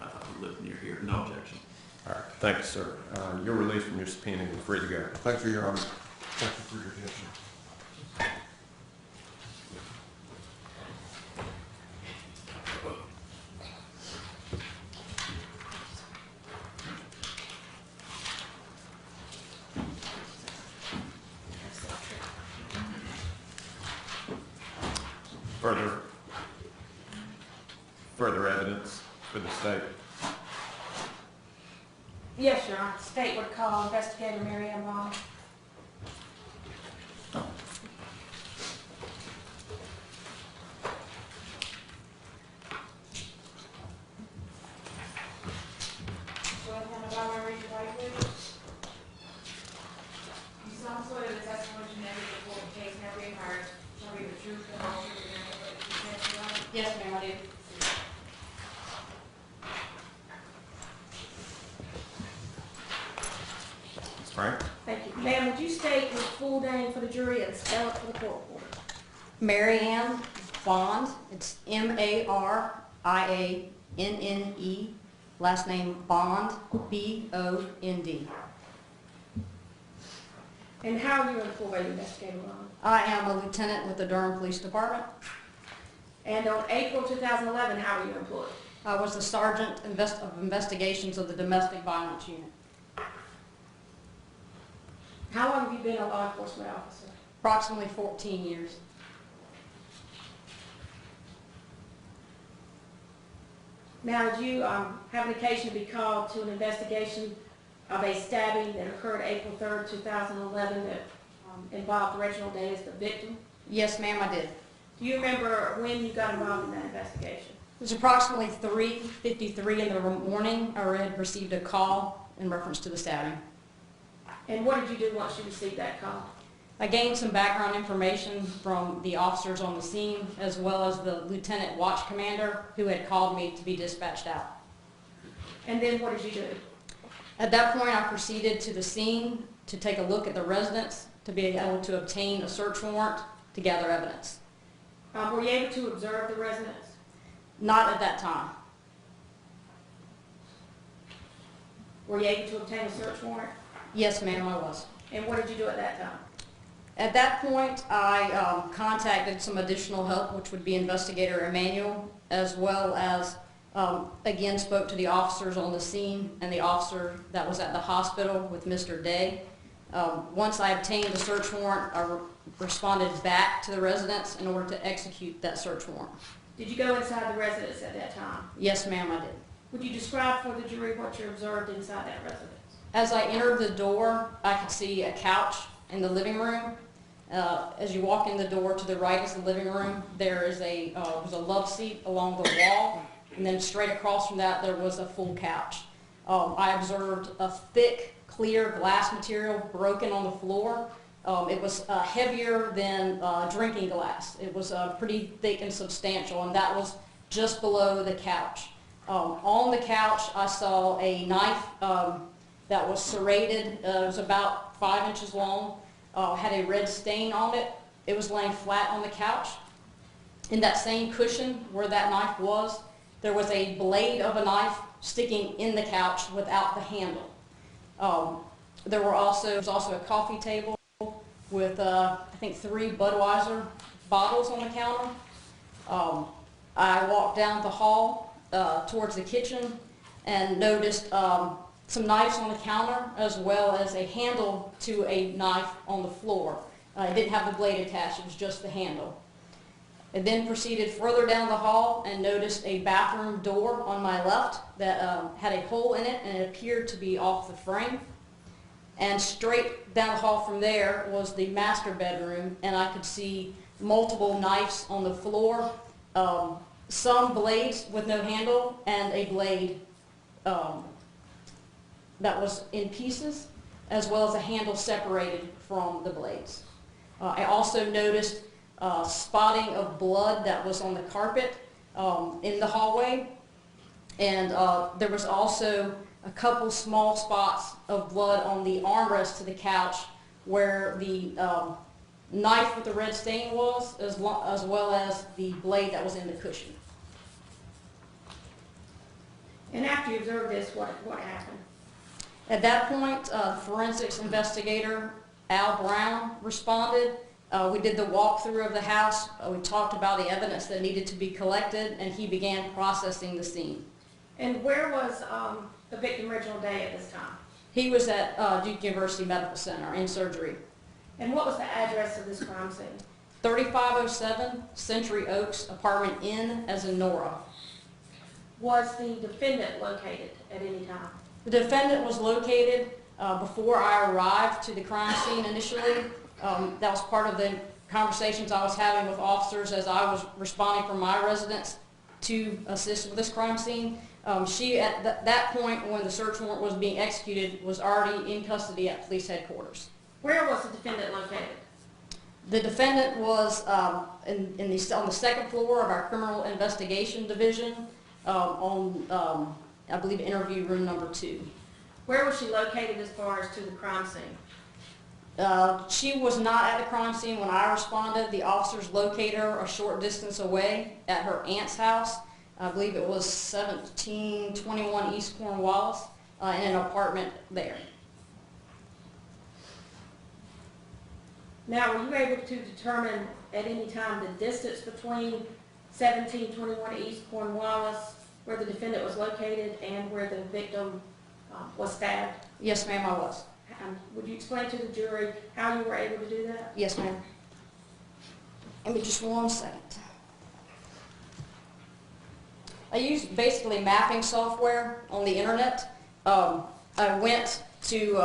Speaker 4: thought we lived near here. No objection.
Speaker 3: All right, thank you, sir. You're released from your subpoena and free to go.
Speaker 5: Thank you, Your Honor. Thank you for your attention.
Speaker 3: Further evidence for the state?
Speaker 6: Yes, Your Honor. The state would call Investigator Mary Ann Long.
Speaker 1: So I have about my raise your right, please. You solemnly swear that the testimony you give before the case now being heard shall be the truth, the whole truth, and nothing but the truth, so help you God?
Speaker 6: Yes, ma'am, I do.
Speaker 3: Ms. Frank?
Speaker 6: Thank you. Ma'am, would you state your full name for the jury and spell it for the court reporter?
Speaker 7: Mary Ann Bond, it's Marianne, last name Bond, B-O-N-D.
Speaker 6: And how are you employed, Investigator Long?
Speaker 7: I am a lieutenant with the Durham Police Department.
Speaker 6: And on April 2011, how are you employed?
Speaker 7: I was the Sergeant of Investigations of the Domestic Violence Unit.
Speaker 6: How long have you been a law enforcement officer?
Speaker 7: Approximately 14 years.
Speaker 6: Now, did you have an occasion to be called to an investigation of a stabbing that occurred April 3rd, 2011 that involved Reginald Day as the victim?
Speaker 7: Yes, ma'am, I did.
Speaker 6: Do you remember when you got involved in that investigation?
Speaker 7: It was approximately 3:53 in the morning. I had received a call in reference to the stabbing.
Speaker 6: And what did you do once you received that call?
Speaker 7: I gained some background information from the officers on the scene, as well as the lieutenant watch commander who had called me to be dispatched out.
Speaker 6: And then what did you do?
Speaker 7: At that point, I proceeded to the scene to take a look at the residence to be able to obtain a search warrant to gather evidence.
Speaker 6: Were you able to observe the residence?
Speaker 7: Not at that time.
Speaker 6: Were you able to obtain a search warrant?
Speaker 7: Yes, ma'am, I was.
Speaker 6: And what did you do at that time?
Speaker 7: At that point, I contacted some additional help, which would be Investigator Emmanuel, as well as, again, spoke to the officers on the scene and the officer that was at the hospital with Mr. Day. Once I obtained the search warrant, I responded back to the residence in order to execute that search warrant.
Speaker 6: Did you go inside the residence at that time?
Speaker 7: Yes, ma'am, I did.
Speaker 6: Would you describe for the jury what you observed inside that residence?
Speaker 7: As I entered the door, I could see a couch in the living room. As you walk in the door, to the right is the living room. There is was a love seat along the wall, and then straight across from that there was a full couch. I observed a thick, clear glass material broken on the floor. It was heavier than drinking glass. It was pretty thick and substantial, and that was just below the couch. On the couch, I saw a knife that was serrated. It was about 5 inches long, had a red stain on it. It was laying flat on the couch. In that same cushion where that knife was, there was a blade of a knife sticking in the couch without the handle. There was also a coffee table with, I think, 3 Budweiser bottles on the counter. I walked down the hall towards the kitchen and noticed some knives on the counter, as well as a handle to a knife on the floor. It didn't have the blade attached, it was just the handle. I then proceeded further down the hall and noticed a bathroom door on my left that had a hole in it, and it appeared to be off the frame. And straight down the hall from there was the master bedroom, and I could see multiple knives on the floor, some blades with no handle, and a blade that was in pieces, as well as a handle separated from the blades. I also noticed spotting of blood that was on the carpet in the hallway, and there was also a couple small spots of blood on the armrest to the couch where the knife with the red stain was, as well as the blade that was in the cushion.
Speaker 6: And after you observed this, what happened?
Speaker 7: At that point, forensics investigator Al Brown responded. We did the walkthrough of the house. We talked about the evidence that needed to be collected, and he began processing the scene.
Speaker 6: And where was the victim Reginald Day at this time?
Speaker 7: He was at Duke University Medical Center in surgery.
Speaker 6: And what was the address of this crime scene?
Speaker 7: 3507 Century Oaks, apartment N as in Nora.
Speaker 6: Was the defendant located at any time?
Speaker 7: The defendant was located before I arrived to the crime scene initially. That was part of the conversations I was having with officers as I was responding from my residence to assist with this crime scene. She, at that point when the search warrant was being executed, was already in custody at police headquarters.
Speaker 6: Where was the defendant located?
Speaker 7: The defendant was on the second floor of our criminal investigation division on, I believe, interview room number 2.
Speaker 6: Where was she located as far as to the crime scene?
Speaker 7: She was not at the crime scene when I responded. The officers located her a short distance away at her aunt's house. I believe it was 1721 East Cornwallis, in an apartment there.
Speaker 6: Now, were you able to determine at any time the distance between 1721 East Cornwallis, where the defendant was located, and where the victim was stabbed?
Speaker 7: Yes, ma'am, I was.
Speaker 6: Would you explain to the jury how you were able to do that?
Speaker 7: Yes, ma'am. Give me just 1 second. I used basically mapping software on the internet. I went to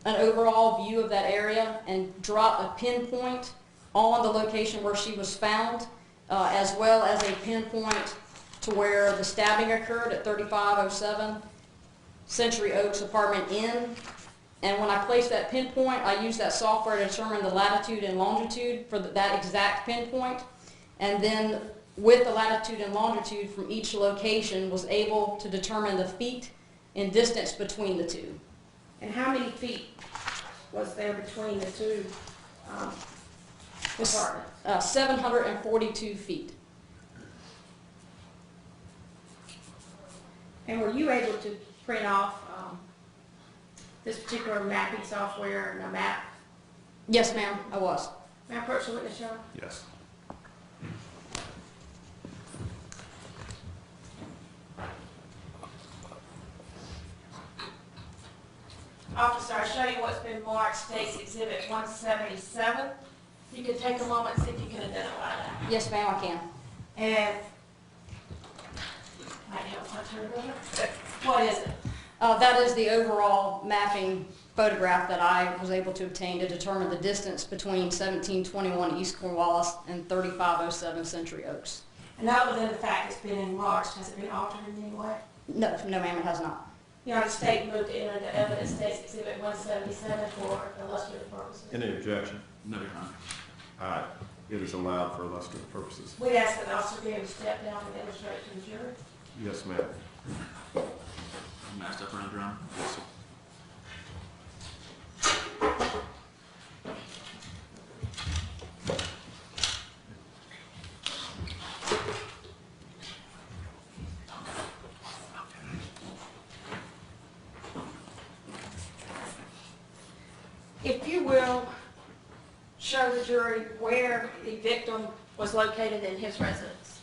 Speaker 7: an overall view of that area and dropped a pinpoint on the location where she was found, as well as a pinpoint to where the stabbing occurred at 3507 Century Oaks, apartment N. And when I placed that pinpoint, I used that software to determine the latitude and longitude for that exact pinpoint. And then with the latitude and longitude from each location, was able to determine the feet in distance between the two.
Speaker 6: And how many feet was there between the two apartments?
Speaker 7: 742 feet.
Speaker 6: And were you able to print off this particular mapping software and a map?
Speaker 7: Yes, ma'am, I was.
Speaker 6: May I approach the witness, Your Honor?
Speaker 3: Yes.
Speaker 6: Officer, I show you what's been marked State's Exhibit 177. You could take a moment and see if you can identify that.
Speaker 7: Yes, ma'am, I can.
Speaker 6: And, might help if I turn it over. What is it?
Speaker 7: That is the overall mapping photograph that I was able to obtain to determine the distance between 1721 East Cornwallis and 3507 Century Oaks.
Speaker 6: And other than the fact it's been enlarged, has it been altered in any way?
Speaker 7: No, no ma'am, it has not.
Speaker 6: United States moved to enter into evidence States Exhibit 177 for illustrative purposes.
Speaker 3: Any objection?
Speaker 4: No, Your Honor.
Speaker 3: All right. It is allowed for illustrative purposes.
Speaker 6: We ask that the officer be able to step down and illustrate to the jury.
Speaker 3: Yes, ma'am.
Speaker 4: May I step around, Your Honor?
Speaker 3: Yes, sir.
Speaker 6: If you will, show the jury where the victim was located in his residence.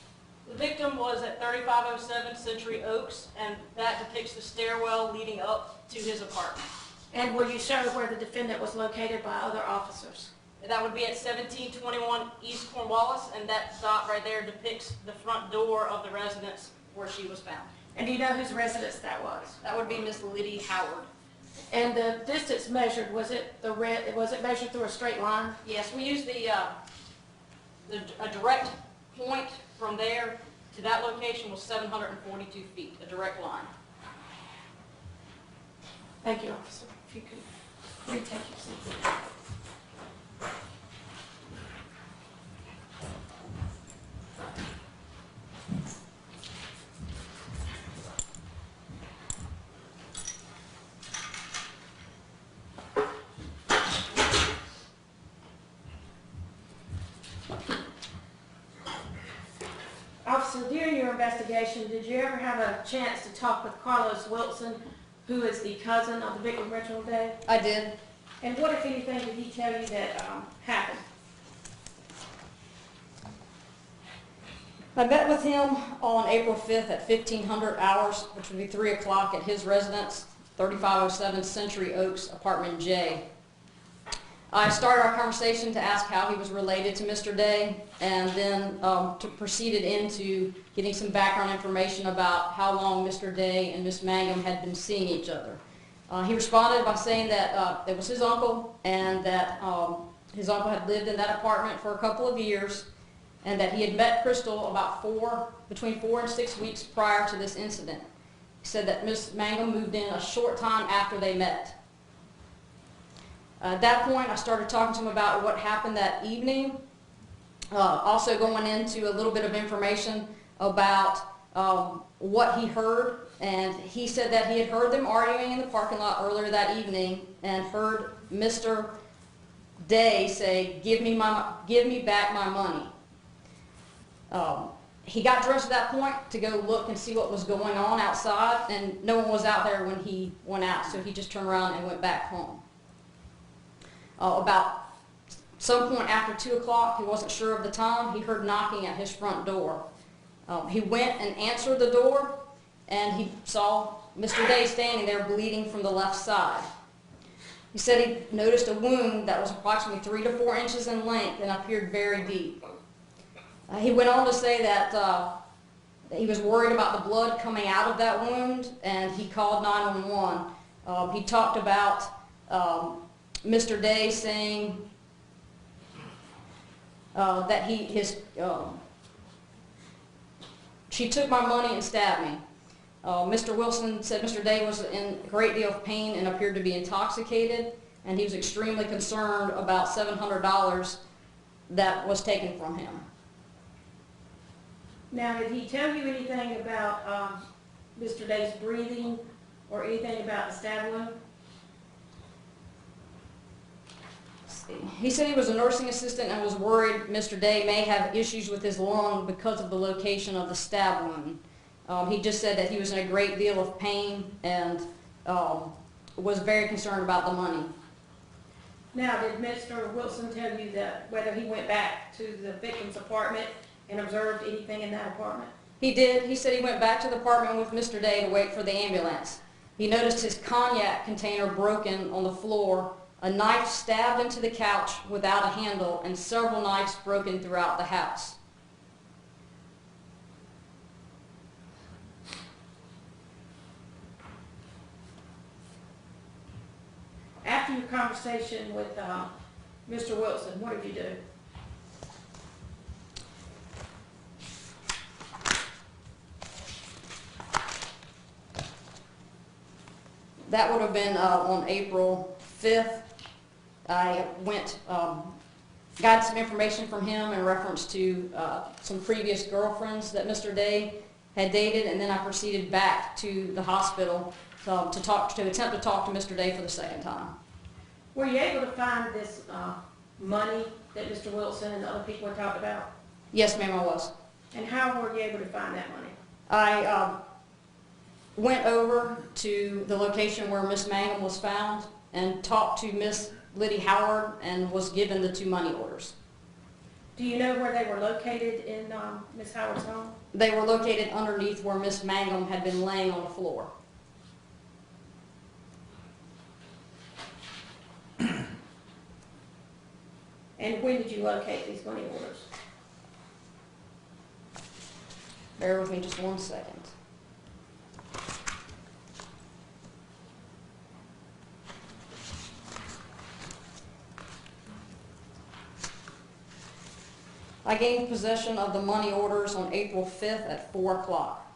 Speaker 7: The victim was at 3507 Century Oaks, and that depicts the stairwell leading up to his apartment.
Speaker 6: And will you show where the defendant was located by other officers?
Speaker 7: That would be at 1721 East Cornwallis, and that dot right there depicts the front door of the residence where she was found.
Speaker 6: And do you know whose residence that was?
Speaker 7: That would be Miss Liddy Howard.
Speaker 6: And the distance measured, was it measured through a straight line?
Speaker 7: Yes, we used a direct point from there to that location was 742 feet, a direct line.
Speaker 6: Thank you, officer. If you could retake your seat. Officer, during your investigation, did you ever have a chance to talk with Carlos Wilson, who is the cousin of the victim, Reginald Day?
Speaker 7: I did.
Speaker 6: And what, if anything, did he tell you that happened?
Speaker 7: I met with him on April 5th at 1500 hours, which would be 3 o'clock at his residence, 3507 Century Oaks, Apartment J. I started our conversation to ask how he was related to Mr. Day, and then proceeded into getting some background information about how long Mr. Day and Miss Mangum had been seeing each other. He responded by saying that it was his uncle, and that his uncle had lived in that apartment for a couple of years, and that he had met Crystal about between 4 and 6 weeks prior to this incident. He said that Miss Mangum moved in a short time after they met. At that point, I started talking to him about what happened that evening, also going into a little bit of information about what he heard. And he said that he had heard them arguing in the parking lot earlier that evening and heard Mr. Day say, give me back my money. He got dressed at that point to go look and see what was going on outside, and no one was out there when he went out, so he just turned around and went back home. About some point after 2 o'clock, he wasn't sure of the time, he heard knocking at his front door. He went and answered the door, and he saw Mr. Day standing there bleeding from the left side. He said he noticed a wound that was approximately 3 to 4 inches in length and appeared very deep. He went on to say that he was worried about the blood coming out of that wound, and he called 911. He talked about Mr. Day saying that she took my money and stabbed me. Mr. Wilson said Mr. Day was in a great deal of pain and appeared to be intoxicated, and he was extremely concerned about $700 that was taken from him.
Speaker 6: Now, did he tell you anything about Mr. Day's breathing or anything about the stab wound?
Speaker 7: He said he was a nursing assistant and was worried Mr. Day may have issues with his lung because of the location of the stab wound. He just said that he was in a great deal of pain and was very concerned about the money.
Speaker 6: Now, did Mr. Wilson tell you that whether he went back to the victim's apartment and observed anything in that apartment?
Speaker 7: He did. He said he went back to the apartment with Mr. Day to wait for the ambulance. He noticed his cognac container broken on the floor a knife stabbed into the couch without a handle, and several knives broken throughout the house.
Speaker 6: After your conversation with Mr. Wilson, what did you do?
Speaker 7: That would have been on April 5th. I went, got some information from him in reference to some previous girlfriends that Mr. Day had dated, and then I proceeded back to the hospital to attempt to talk to Mr. Day for the second time.
Speaker 6: Were you able to find this money that Mr. Wilson and the other people had talked about?
Speaker 7: Yes, ma'am, I was.
Speaker 6: And how were you able to find that money?
Speaker 7: I went over to the location where Miss Mangum was found and talked to Miss Liddy Howard and was given the 2 money orders.
Speaker 6: Do you know where they were located in Miss Howard's home?
Speaker 7: They were located underneath where Miss Mangum had been laying on the floor.
Speaker 6: And when did you locate these money orders?
Speaker 7: Bear with me just 1 second. I gained possession of the money orders on April 5th at 4 o'clock.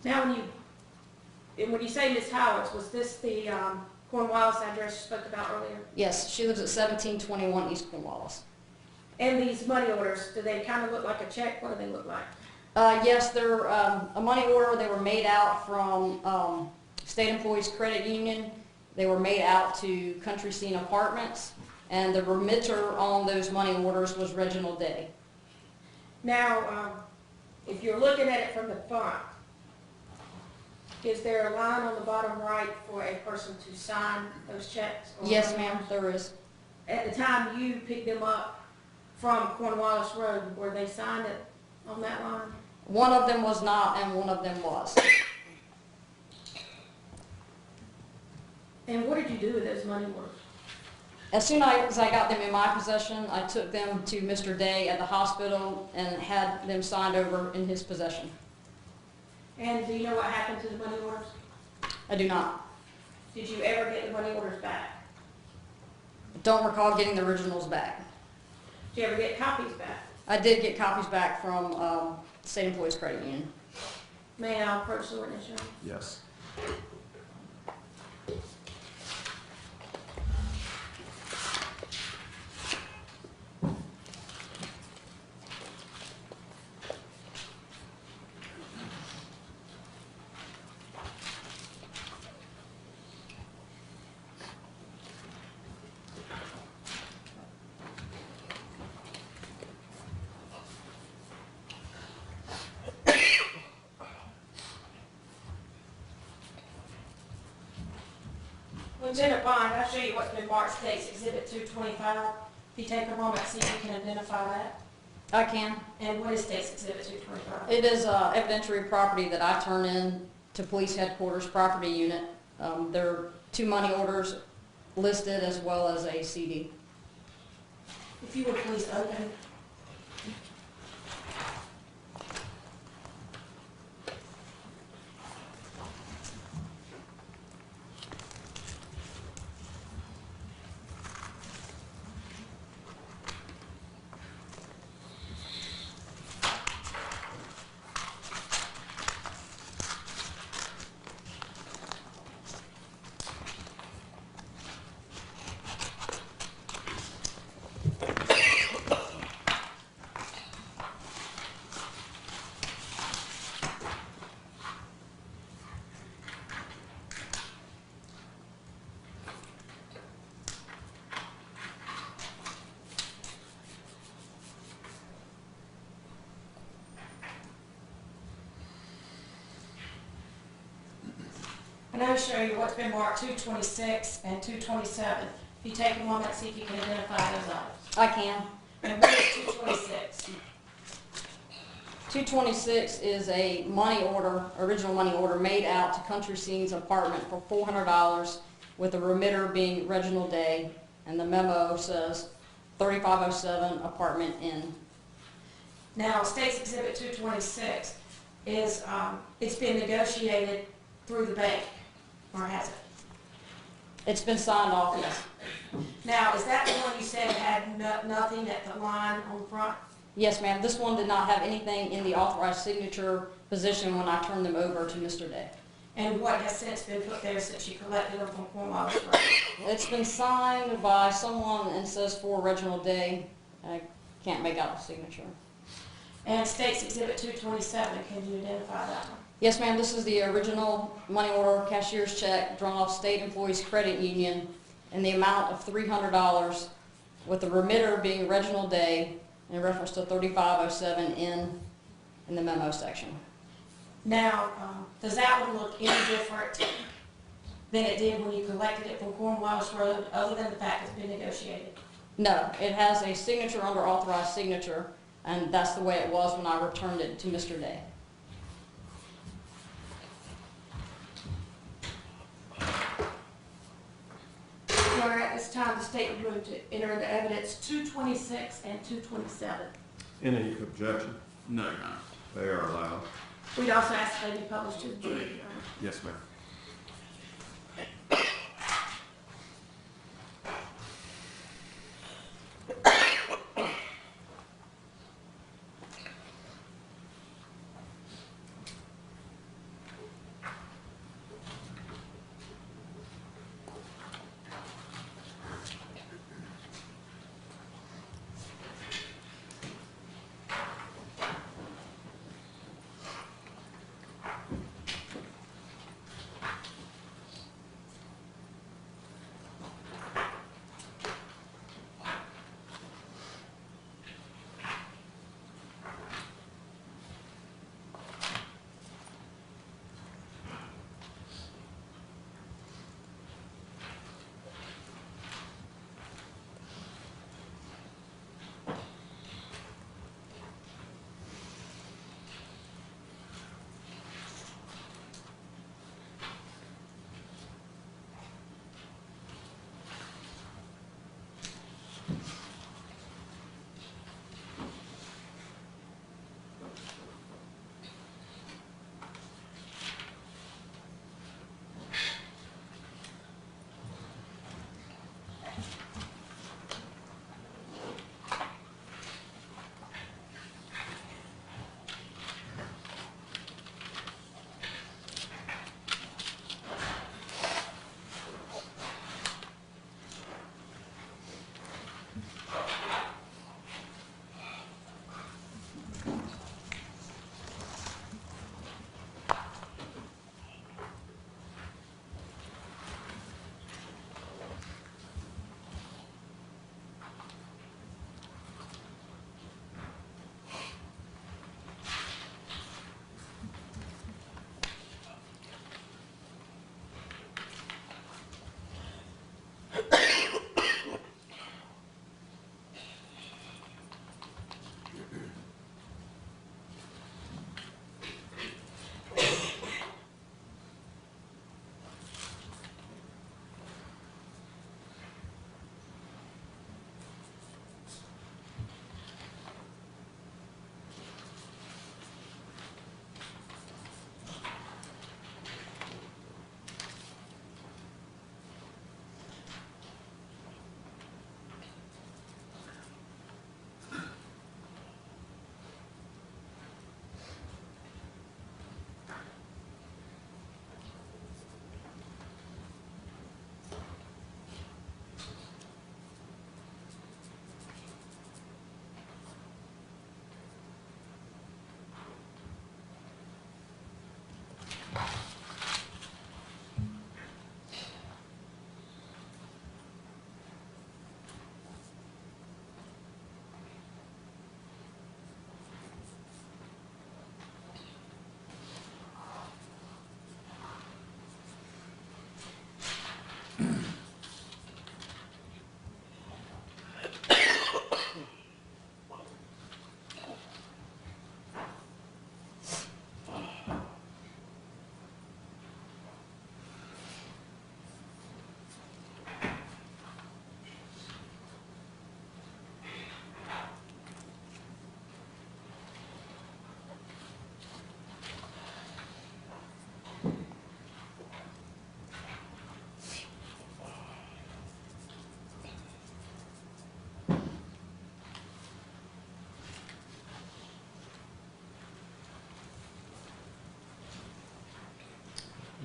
Speaker 6: Now, when you say Miss Howard's, was this the Cornwallis address you spoke about earlier?
Speaker 7: Yes, she lives at 1721 East Cornwallis.
Speaker 6: And these money orders, do they kind of look like a check? What do they look like?
Speaker 7: Yes, they're a money order. They were made out from State Employees Credit Union. They were made out to Country Scene Apartments, and the remitter on those money orders was Reginald Day.
Speaker 6: Now, if you're looking at it from the front, is there a line on the bottom right for a person to sign those checks?
Speaker 7: Yes, ma'am, there is.
Speaker 6: At the time you picked them up from Cornwallis Road, were they signed on that line?
Speaker 7: One of them was not, and one of them was.
Speaker 6: And what did you do with those money orders?
Speaker 7: As soon as I got them in my possession, I took them to Mr. Day at the hospital and had them signed over in his possession.
Speaker 6: And do you know what happened to the money orders?
Speaker 7: I do not.
Speaker 6: Did you ever get the money orders back?
Speaker 7: Don't recall getting the originals back.
Speaker 6: Did you ever get copies back?
Speaker 7: I did get copies back from State Employees Credit Union.
Speaker 6: May I approach the witness, Your Honor?
Speaker 3: Yes.
Speaker 6: Lieutenant Bond, I'll show you what's been marked State's Exhibit 225. If you take a moment, see if you can identify that.
Speaker 7: I can.
Speaker 6: And what is State's Exhibit 225?
Speaker 7: It is evidentiary property that I turn in to Police Headquarters Property Unit. There are 2 money orders listed as well as a CD.
Speaker 6: If you would please open. And I'll show you what's been marked 226 and 227. If you take a moment, see if you can identify those items.
Speaker 7: I can.
Speaker 6: And what is 226?
Speaker 7: 226 is a money order, original money order made out to Country Scenes Apartment for $400 with the remitter being Reginald Day, and the memo says 3507 Apartment Inn.
Speaker 6: Now, State's Exhibit 226 is, it's been negotiated through the bank, or has it?
Speaker 7: It's been signed off, yes.
Speaker 6: Now, is that the one you said had nothing at the line on front?
Speaker 7: Yes, ma'am. This one did not have anything in the authorized signature position when I turned them over to Mr. Day.
Speaker 6: And what has since been put there since you collected them from Cornwall?
Speaker 7: It's been signed by someone and says for Reginald Day. I can't make out the signature.
Speaker 6: And State's Exhibit 227, can you identify that one?
Speaker 7: Yes, ma'am. This is the original money order cashier's check drawn off State Employees Credit Union in the amount of $300 with the remitter being Reginald Day in reference to 3507 in the memo section.
Speaker 6: Now, does that one look any different than it did when you collected it from Cornwallis Road, other than the fact it's been negotiated?
Speaker 7: No, it has a signature under authorized signature, and that's the way it was when I returned it to Mr. Day.
Speaker 6: All right, at this time, the state would move to enter into evidence 226 and 227.
Speaker 3: Any objection?
Speaker 4: No, Your Honor.
Speaker 3: They are allowed.
Speaker 6: We'd also ask that they be published to the jury, Your Honor.
Speaker 3: Yes, ma'am.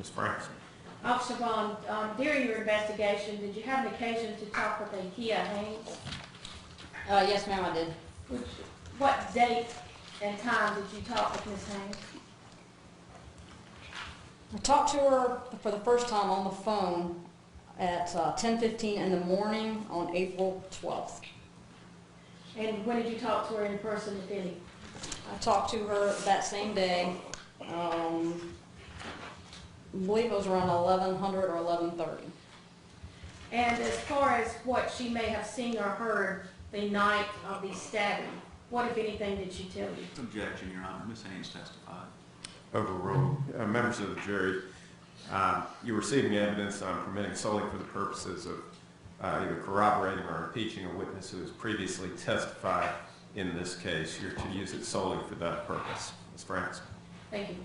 Speaker 3: Ms. Franks?
Speaker 6: Officer Vaughn, during your investigation, did you have an occasion to talk with Akia Haynes?
Speaker 7: Yes, ma'am, I did.
Speaker 6: What date and time did you talk with Ms. Haynes?
Speaker 7: I talked to her for the first time on the phone at 10:15 in the morning on April 12th.
Speaker 6: And when did you talk to her in person, if any?
Speaker 7: I talked to her that same day, I believe it was around 1100 or 11:30.
Speaker 6: And as far as what she may have seen or heard the night of the stabbing, what, if anything, did she tell you?
Speaker 4: Objection, Your Honor. Ms. Haynes testified.
Speaker 3: Overruled. Members of the jury, you're receiving evidence I'm permitting solely for the purposes of either corroborating or impeaching a witness who has previously testified in this case. You're to use it solely for that purpose. Ms. Franks?
Speaker 6: Thank you.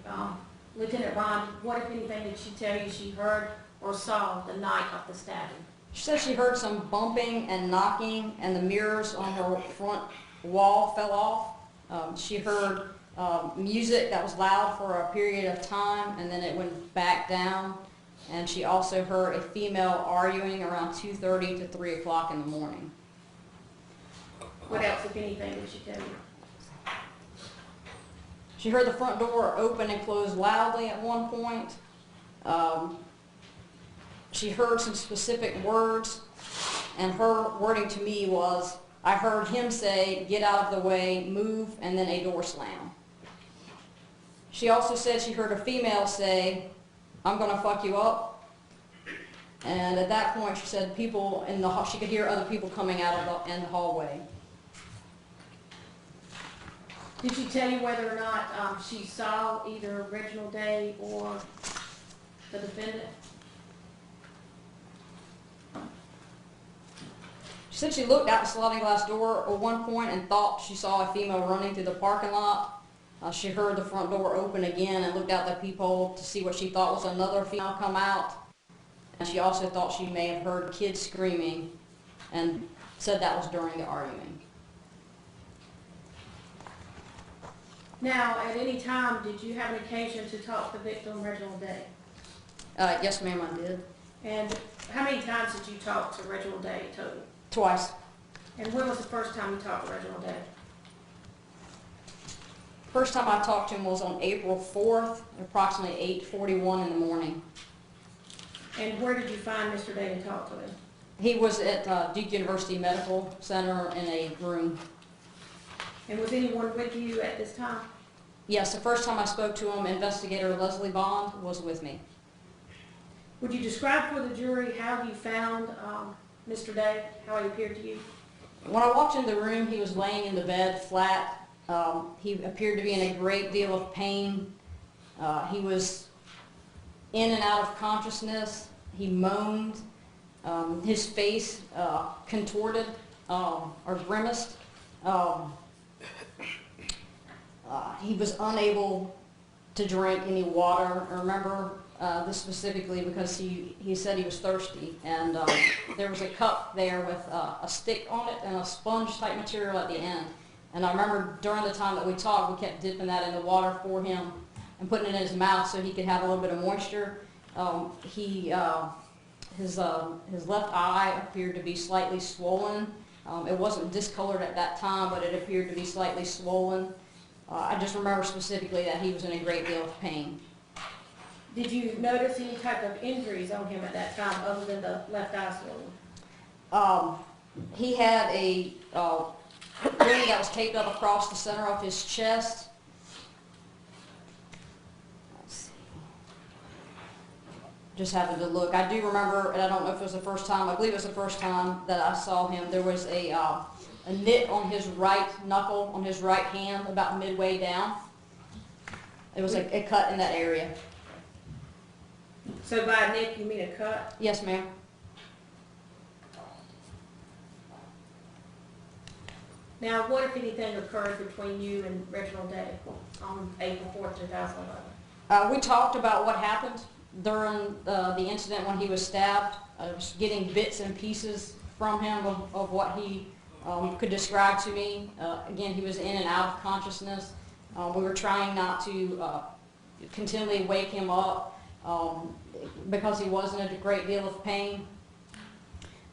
Speaker 6: Lieutenant Bond, what, if anything, did she tell you she heard or saw the night of the stabbing?
Speaker 7: She said she heard some bumping and knocking and the mirrors on her front wall fell off. She heard music that was loud for a period of time and then it went back down. And she also heard a female arguing around 2:30 to 3 o'clock in the morning.
Speaker 6: What else, if anything, did she tell you?
Speaker 7: She heard the front door open and close loudly at one point. She heard some specific words, and her wording to me was, I heard him say, get out of the way, move, and then a door slam. She also said she heard a female say, I'm gonna fuck you up. And at that point, she said people in the she could hear other people coming out of in the hallway.
Speaker 6: Did she tell you whether or not she saw either Reginald Day or the defendant?
Speaker 7: She said she looked out the sliding glass door at one point and thought she saw a female running through the parking lot. She heard the front door open again and looked out the peephole to see what she thought was another female come out. And she also thought she may have heard kids screaming and said that was during the arguing.
Speaker 6: Now, at any time, did you have an occasion to talk to the victim, Reginald Day?
Speaker 7: Yes, ma'am, I did.
Speaker 6: And how many times did you talk to Reginald Day total?
Speaker 7: Twice.
Speaker 6: And when was the first time you talked to Reginald Day?
Speaker 7: First time I talked to him was on April 4th, approximately 8:41 in the morning.
Speaker 6: And where did you find Mr. Day to talk to him?
Speaker 7: He was at Duke University Medical Center in a room.
Speaker 6: And was anyone with you at this time?
Speaker 7: Yes, the first time I spoke to him, Investigator Leslie Bond was with me.
Speaker 6: Would you describe for the jury how you found Mr. Day, how he appeared to you?
Speaker 7: When I walked in the room, he was laying in the bed flat. He appeared to be in a great deal of pain. He was in and out of consciousness. He moaned. His face contorted or grimaced. He was unable to drink any water. I remember this specifically because he said he was thirsty, and there was a cup there with a stick on it and a sponge type material at the end. And I remember during the time that we talked, we kept dipping that in the water for him and putting it in his mouth so he could have a little bit of moisture. His left eye appeared to be slightly swollen. It wasn't discolored at that time, but it appeared to be slightly swollen. I just remember specifically that he was in a great deal of pain.
Speaker 6: Did you notice any type of injuries on him at that time other than the left eye swollen?
Speaker 7: He had a ring that was taped up across the center of his chest. Let's see. Just having to look. I do remember, and I don't know if it was the first time, I believe it was the first time that I saw him, there was a nit on his right knuckle, on his right hand, about midway down. It was a cut in that area.
Speaker 6: So by a nick, you mean a cut?
Speaker 7: Yes, ma'am.
Speaker 6: Now, what, if anything, occurred between you and Reginald Day on April 4th, 2011?
Speaker 7: We talked about what happened during the incident when he was stabbed. I was getting bits and pieces from him of what he could describe to me. Again, he was in and out of consciousness. We were trying not to continually wake him up. because he was in a great deal of pain.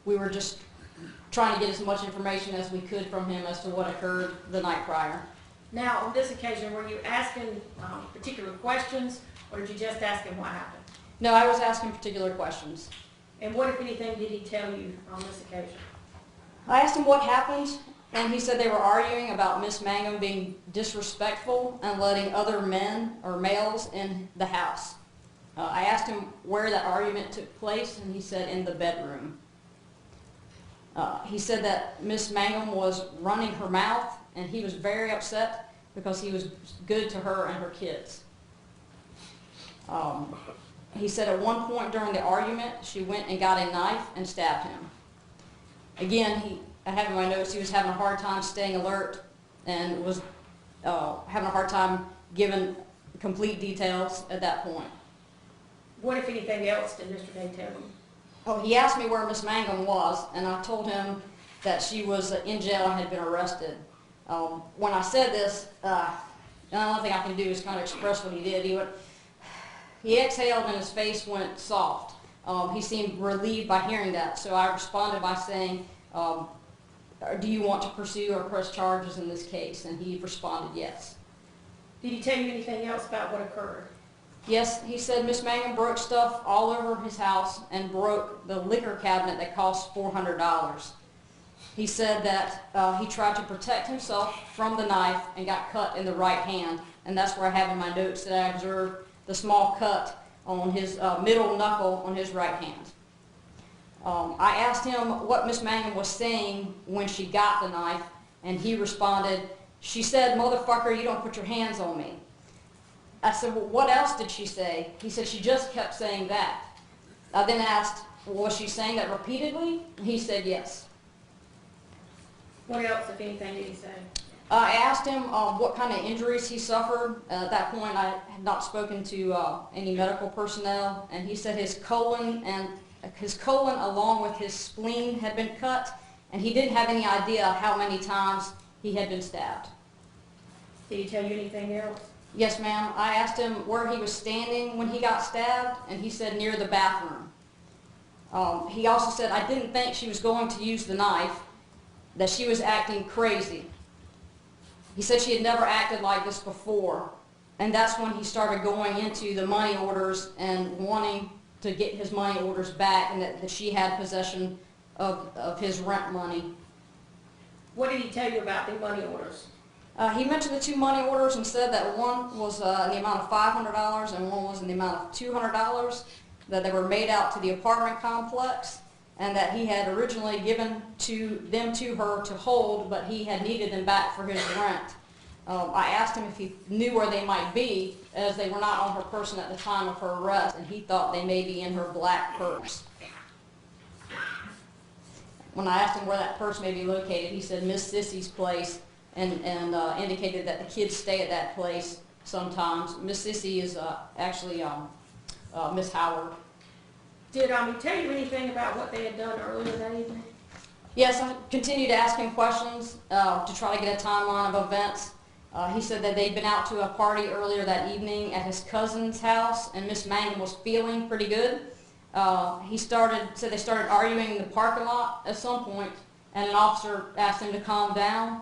Speaker 7: We were just trying to get as much information as we could from him as to what occurred the night prior.
Speaker 6: Now, on this occasion, were you asking particular questions, or did you just ask him what happened?
Speaker 7: No, I was asking particular questions.
Speaker 6: And what, if anything, did he tell you on this occasion?
Speaker 7: I asked him what happened, and he said they were arguing about Miss Mangum being disrespectful and letting other men or males in the house. I asked him where that argument took place, and he said in the bedroom. He said that Miss Mangum was running her mouth, and he was very upset because he was good to her and her kids. He said at one point during the argument, she went and got a knife and stabbed him. Again, I have in my notes, he was having a hard time staying alert and was having a hard time giving complete details at that point.
Speaker 6: What, if anything else, did Mr. Day tell you?
Speaker 7: Oh, he asked me where Miss Mangum was, and I told him that she was in jail and had been arrested. When I said this, the only thing I can do is kind of express what he did. He exhaled and his face went soft. He seemed relieved by hearing that, so I responded by saying, do you want to pursue or press charges in this case? And he responded yes.
Speaker 6: Did he tell you anything else about what occurred?
Speaker 7: Yes, he said Miss Mangum broke stuff all over his house and broke the liquor cabinet that cost $400. He said that he tried to protect himself from the knife and got cut in the right hand, and that's where I have in my notes that I observed the small cut on his middle knuckle on his right hand. I asked him what Miss Mangum was saying when she got the knife, and he responded, she said, "Motherfucker, you don't put your hands on me." I said, well, what else did she say? He said, she just kept saying that. I then asked, well, was she saying that repeatedly? And he said yes.
Speaker 6: What else, if anything, did he say?
Speaker 7: I asked him what kind of injuries he suffered. At that point, I had not spoken to any medical personnel, and he said his colon along with his spleen had been cut, and he didn't have any idea how many times he had been stabbed.
Speaker 6: Did he tell you anything else?
Speaker 7: Yes, ma'am. I asked him where he was standing when he got stabbed, and he said near the bathroom. He also said, I didn't think she was going to use the knife, that she was acting crazy. He said she had never acted like this before, and that's when he started going into the money orders and wanting to get his money orders back, and that she had possession of his rent money.
Speaker 6: What did he tell you about the money orders?
Speaker 7: He mentioned the two money orders and said that one was in the amount of $500 and one was in the amount of $200, that they were made out to the apartment complex, and that he had originally given them to her to hold, but he had needed them back for his rent. I asked him if he knew where they might be, as they were not on her person at the time of her arrest, and he thought they may be in her black purse. When I asked him where that purse may be located, he said Miss Sissy's place, and indicated that the kids stay at that place sometimes. Miss Sissy is actually Miss Howard.
Speaker 6: Did he tell you anything about what they had done earlier that evening?
Speaker 7: Yes, I continued to ask him questions to try to get a timeline of events. He said that they'd been out to a party earlier that evening at his cousin's house, and Miss Mangum was feeling pretty good. He said they started arguing in the parking lot at some point, and an officer asked him to calm down.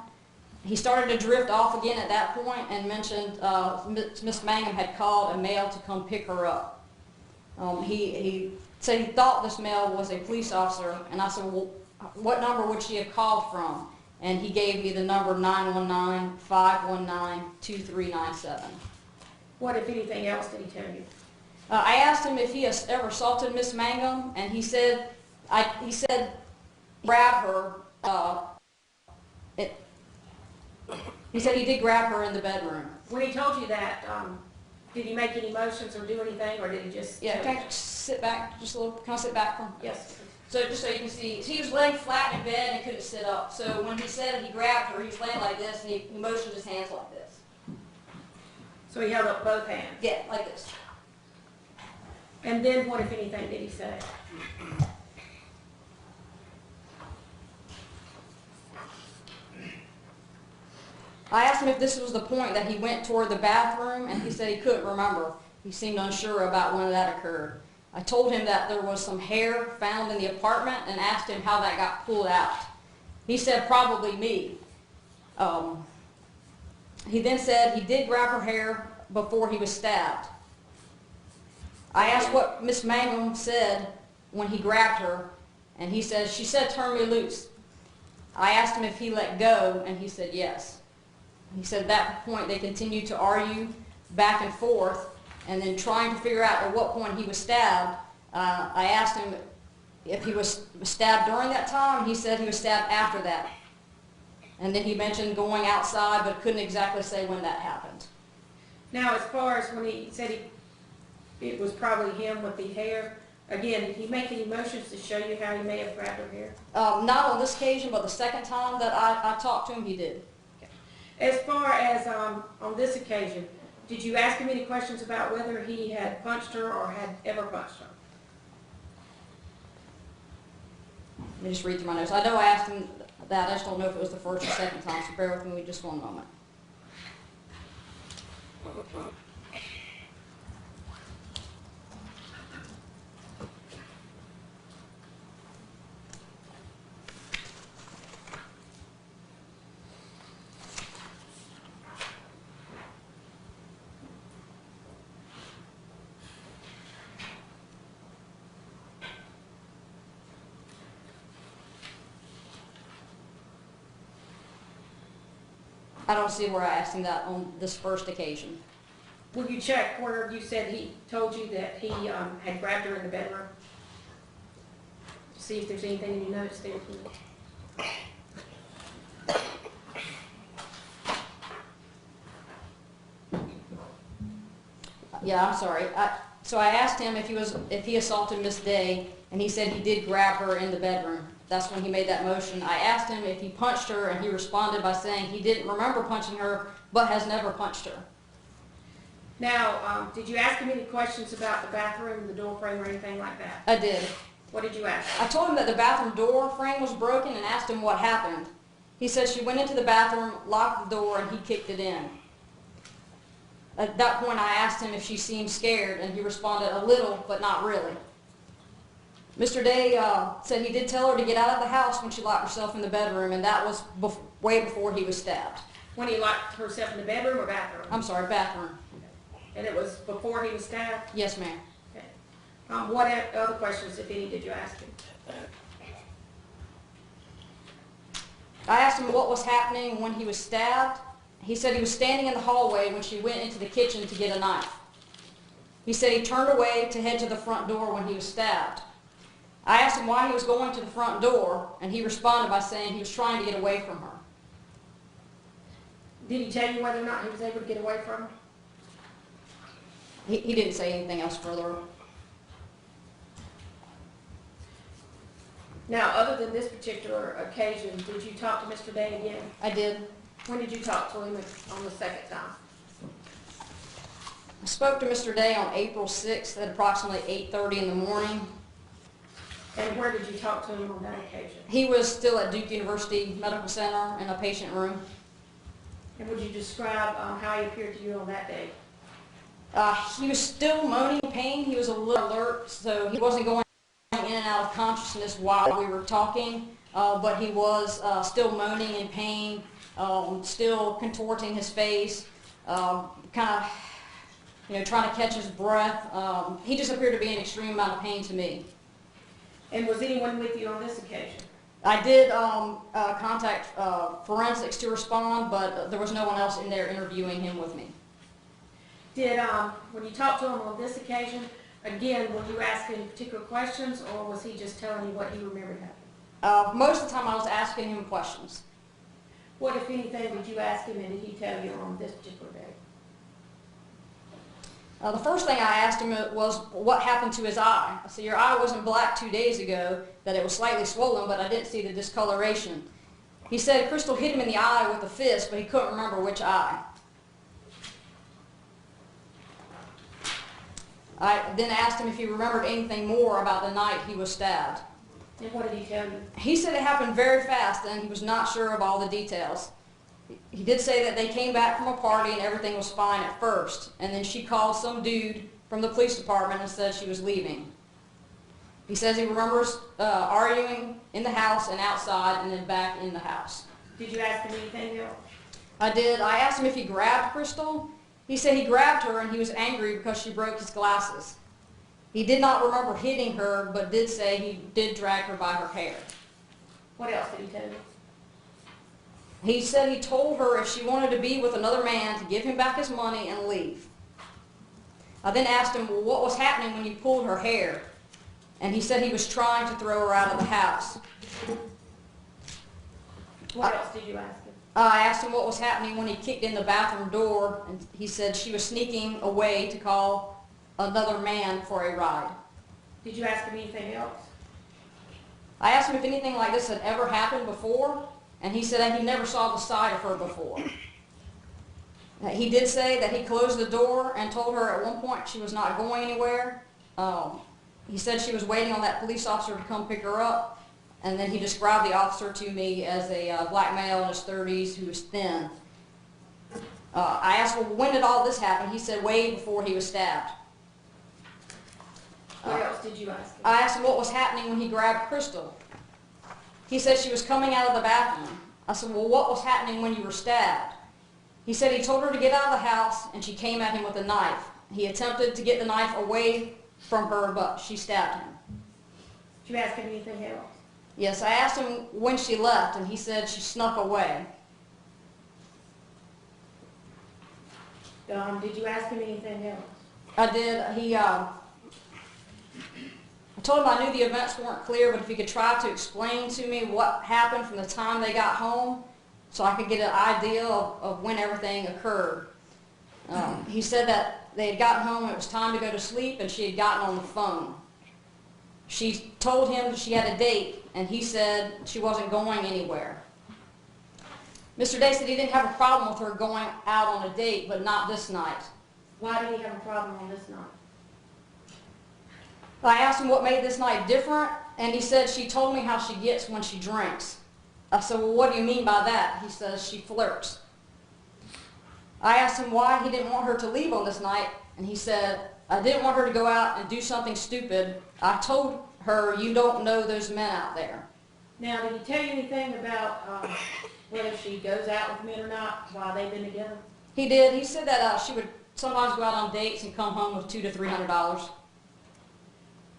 Speaker 7: He started to drift off again at that point and mentioned Miss Mangum had called a male to come pick her up. He said he thought this male was a police officer, and I said, well, what number would she have called from? And he gave me the number 919-519-2397.
Speaker 6: What, if anything else, did he tell you?
Speaker 7: I asked him if he has ever assaulted Miss Mangum, and he said grab her. He said he did grab her in the bedroom.
Speaker 6: When he told you that, did he make any motions or do anything, or did he just...
Speaker 7: Yeah, can I just sit back just a little? Can I sit back from?
Speaker 6: Yes.
Speaker 7: So just so you can see, he was laying flat in bed and couldn't sit up. So when he said he grabbed her, he was laying like this, and he motioned his hands like this.
Speaker 6: So he held up both hands?
Speaker 7: Yeah, like this.
Speaker 6: And then what, if anything, did he say?
Speaker 7: I asked him if this was the point that he went toward the bathroom, and he said he couldn't remember. He seemed unsure about when that occurred. I told him that there was some hair found in the apartment and asked him how that got pulled out. He said probably me. He then said he did grab her hair before he was stabbed. I asked what Miss Mangum said when he grabbed her, and he said, she said turn me loose. I asked him if he let go, and he said yes. He said at that point they continued to argue back and forth, and then trying to figure out at what point he was stabbed. I asked him if he was stabbed during that time. He said he was stabbed after that. And then he mentioned going outside, but couldn't exactly say when that happened.
Speaker 6: Now, as far as when he said it was probably him with the hair, again, did he make any motions to show you how he may have grabbed her hair?
Speaker 7: Not on this occasion, but the second time that I talked to him, he did.
Speaker 6: Okay. As far as on this occasion, did you ask him any questions about whether he had punched her or had ever punched her?
Speaker 7: Let me just read through my notes. I know I asked him that. I just don't know if it was the first or second time, so bear with me just one moment. I don't see where I asked him that on this first occasion.
Speaker 6: Will you check where you said he told you that he had grabbed her in the bedroom? See if there's anything in your notes there, please.
Speaker 7: Yeah, I'm sorry. So I asked him if he assaulted Miss Day, and he said he did grab her in the bedroom. That's when he made that motion. I asked him if he punched her, and he responded by saying he didn't remember punching her, but has never punched her.
Speaker 6: Now, did you ask him any questions about the bathroom, the door frame, or anything like that?
Speaker 7: I did.
Speaker 6: What did you ask?
Speaker 7: I told him that the bathroom door frame was broken and asked him what happened. He said she went into the bathroom, locked the door, and he kicked it in. At that point, I asked him if she seemed scared, and he responded a little, but not really. Mr. Day said he did tell her to get out of the house when she locked herself in the bedroom, and that was way before he was stabbed.
Speaker 6: When he locked herself in the bedroom or bathroom?
Speaker 7: I'm sorry, bathroom.
Speaker 6: And it was before he was stabbed?
Speaker 7: Yes, ma'am.
Speaker 6: Okay. What other questions, if any, did you ask him?
Speaker 7: I asked him what was happening when he was stabbed. He said he was standing in the hallway when she went into the kitchen to get a knife. He said he turned away to head to the front door when he was stabbed. I asked him why he was going to the front door, and he responded by saying he was trying to get away from her.
Speaker 6: Did he tell you whether or not he was able to get away from her?
Speaker 7: He didn't say anything else further.
Speaker 6: Now, other than this particular occasion, did you talk to Mr. Day again?
Speaker 7: I did.
Speaker 6: When did you talk to him on the second time?
Speaker 7: I spoke to Mr. Day on April 6th at approximately 8:30 in the morning.
Speaker 6: And where did you talk to him on that occasion?
Speaker 7: He was still at Duke University Medical Center in a patient room.
Speaker 6: And would you describe how he appeared to you on that day?
Speaker 7: He was still moaning in pain. He was a little alert, so he wasn't going in and out of consciousness while we were talking, but he was still moaning in pain, still contorting his face, kind of, trying to catch his breath. He just appeared to be in extreme amount of pain to me.
Speaker 6: And was anyone with you on this occasion?
Speaker 7: I did contact forensics to respond, but there was no one else in there interviewing him with me.
Speaker 6: Did, when you talked to him on this occasion, again, were you asking particular questions, or was he just telling you what he remembered happening?
Speaker 7: Most of the time I was asking him questions.
Speaker 6: What, if anything, did you ask him, and did he tell you on this particular day?
Speaker 7: The first thing I asked him was what happened to his eye. I said, your eye wasn't black 2 days ago, that it was slightly swollen, but I didn't see the discoloration. He said Crystal hit him in the eye with a fist, but he couldn't remember which eye. I then asked him if he remembered anything more about the night he was stabbed.
Speaker 6: And what did he tell you?
Speaker 7: He said it happened very fast and he was not sure of all the details. He did say that they came back from a party and everything was fine at first, and then she called some dude from the police department and said she was leaving. He says he remembers arguing in the house and outside and then back in the house.
Speaker 6: Did you ask him anything else?
Speaker 7: I did. I asked him if he grabbed Crystal. He said he grabbed her and he was angry because she broke his glasses. He did not remember hitting her, but did say he did drag her by her hair.
Speaker 6: What else did he tell you?
Speaker 7: He said he told her if she wanted to be with another man to give him back his money and leave. I then asked him, well, what was happening when you pulled her hair? And he said he was trying to throw her out of the house.
Speaker 6: What else did you ask him?
Speaker 7: I asked him what was happening when he kicked in the bathroom door, and he said she was sneaking away to call another man for a ride.
Speaker 6: Did you ask him anything else?
Speaker 7: I asked him if anything like this had ever happened before, and he said that he never saw the side of her before. He did say that he closed the door and told her at one point she was not going anywhere. He said she was waiting on that police officer to come pick her up, and then he described the officer to me as a black male in his 30s who was thin. I asked, well, when did all this happen? He said way before he was stabbed.
Speaker 6: What else did you ask him?
Speaker 7: I asked him what was happening when he grabbed Crystal. He said she was coming out of the bathroom. I said, well, what was happening when you were stabbed? He said he told her to get out of the house, and she came at him with a knife. He attempted to get the knife away from her, but she stabbed him.
Speaker 6: Did you ask him anything else?
Speaker 7: Yes, I asked him when she left, and he said she snuck away.
Speaker 6: Did you ask him anything else?
Speaker 7: I did. I told him I knew the events weren't clear, but if he could try to explain to me what happened from the time they got home so I could get an idea of when everything occurred. He said that they had gotten home, it was time to go to sleep, and she had gotten on the phone. She told him she had a date, and he said she wasn't going anywhere. Mr. Day said he didn't have a problem with her going out on a date, but not this night.
Speaker 6: Why did he have a problem on this night?
Speaker 7: I asked him what made this night different, and he said she told me how she gets when she drinks. I said, well, what do you mean by that? He says she flirts. I asked him why he didn't want her to leave on this night, and he said, I didn't want her to go out and do something stupid. I told her, you don't know those men out there.
Speaker 6: Now, did he tell you anything about whether she goes out with men or not while they've been together?
Speaker 7: He did. He said that she would sometimes go out on dates and come home with $200 to $300.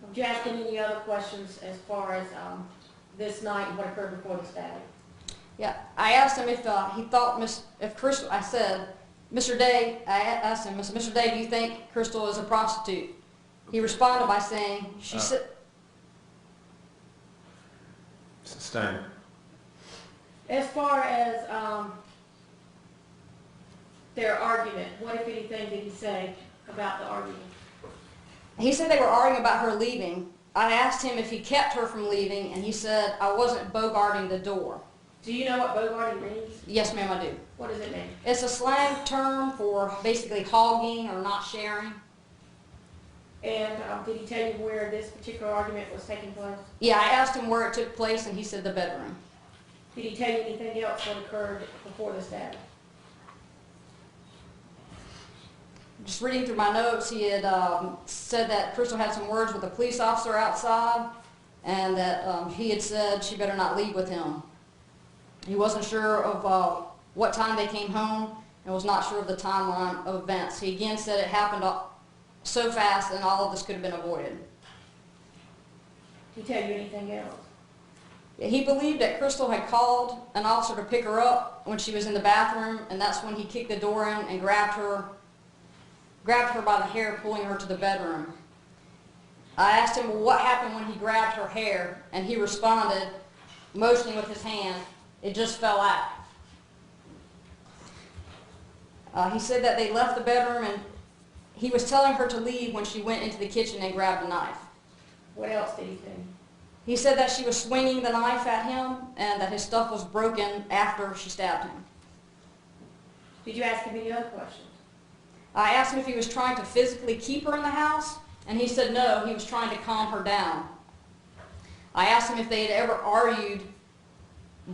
Speaker 6: Did you ask him any other questions as far as this night and what occurred before the stabbing?
Speaker 7: Yeah, I asked him if he thought if Crystal. I said, Mr. Day. I asked him, Mr. Day, do you think Crystal is a prostitute? He responded by saying, she said.
Speaker 3: Sustain.
Speaker 6: As far as their argument, what, if anything, did he say about the argument?
Speaker 7: He said they were arguing about her leaving. I asked him if he kept her from leaving, and he said I wasn't bogarting the door.
Speaker 6: Do you know what bogarting means?
Speaker 7: Yes, ma'am, I do.
Speaker 6: What does it mean?
Speaker 7: It's a slang term for basically hogging or not sharing.
Speaker 6: And did he tell you where this particular argument was taking place?
Speaker 7: Yeah, I asked him where it took place, and he said the bedroom.
Speaker 6: Did he tell you anything else what occurred before the stabbing?
Speaker 7: Just reading through my notes, he had said that Crystal had some words with a police officer outside, and that he had said she better not leave with him. He wasn't sure of what time they came home and was not sure of the timeline of events. He again said it happened so fast and all of this could have been avoided.
Speaker 6: Did he tell you anything else?
Speaker 7: He believed that Crystal had called an officer to pick her up when she was in the bathroom, and that's when he kicked the door in and grabbed her by the hair, pulling her to the bedroom. I asked him what happened when he grabbed her hair, and he responded, motioning with his hand, it just fell out. He said that they left the bedroom, and he was telling her to leave when she went into the kitchen and grabbed a knife.
Speaker 6: What else did he say?
Speaker 7: He said that she was swinging the knife at him, and that his stuff was broken after she stabbed him.
Speaker 6: Did you ask him any other questions?
Speaker 7: I asked him if he was trying to physically keep her in the house, and he said no, he was trying to calm her down. I asked him if they had ever argued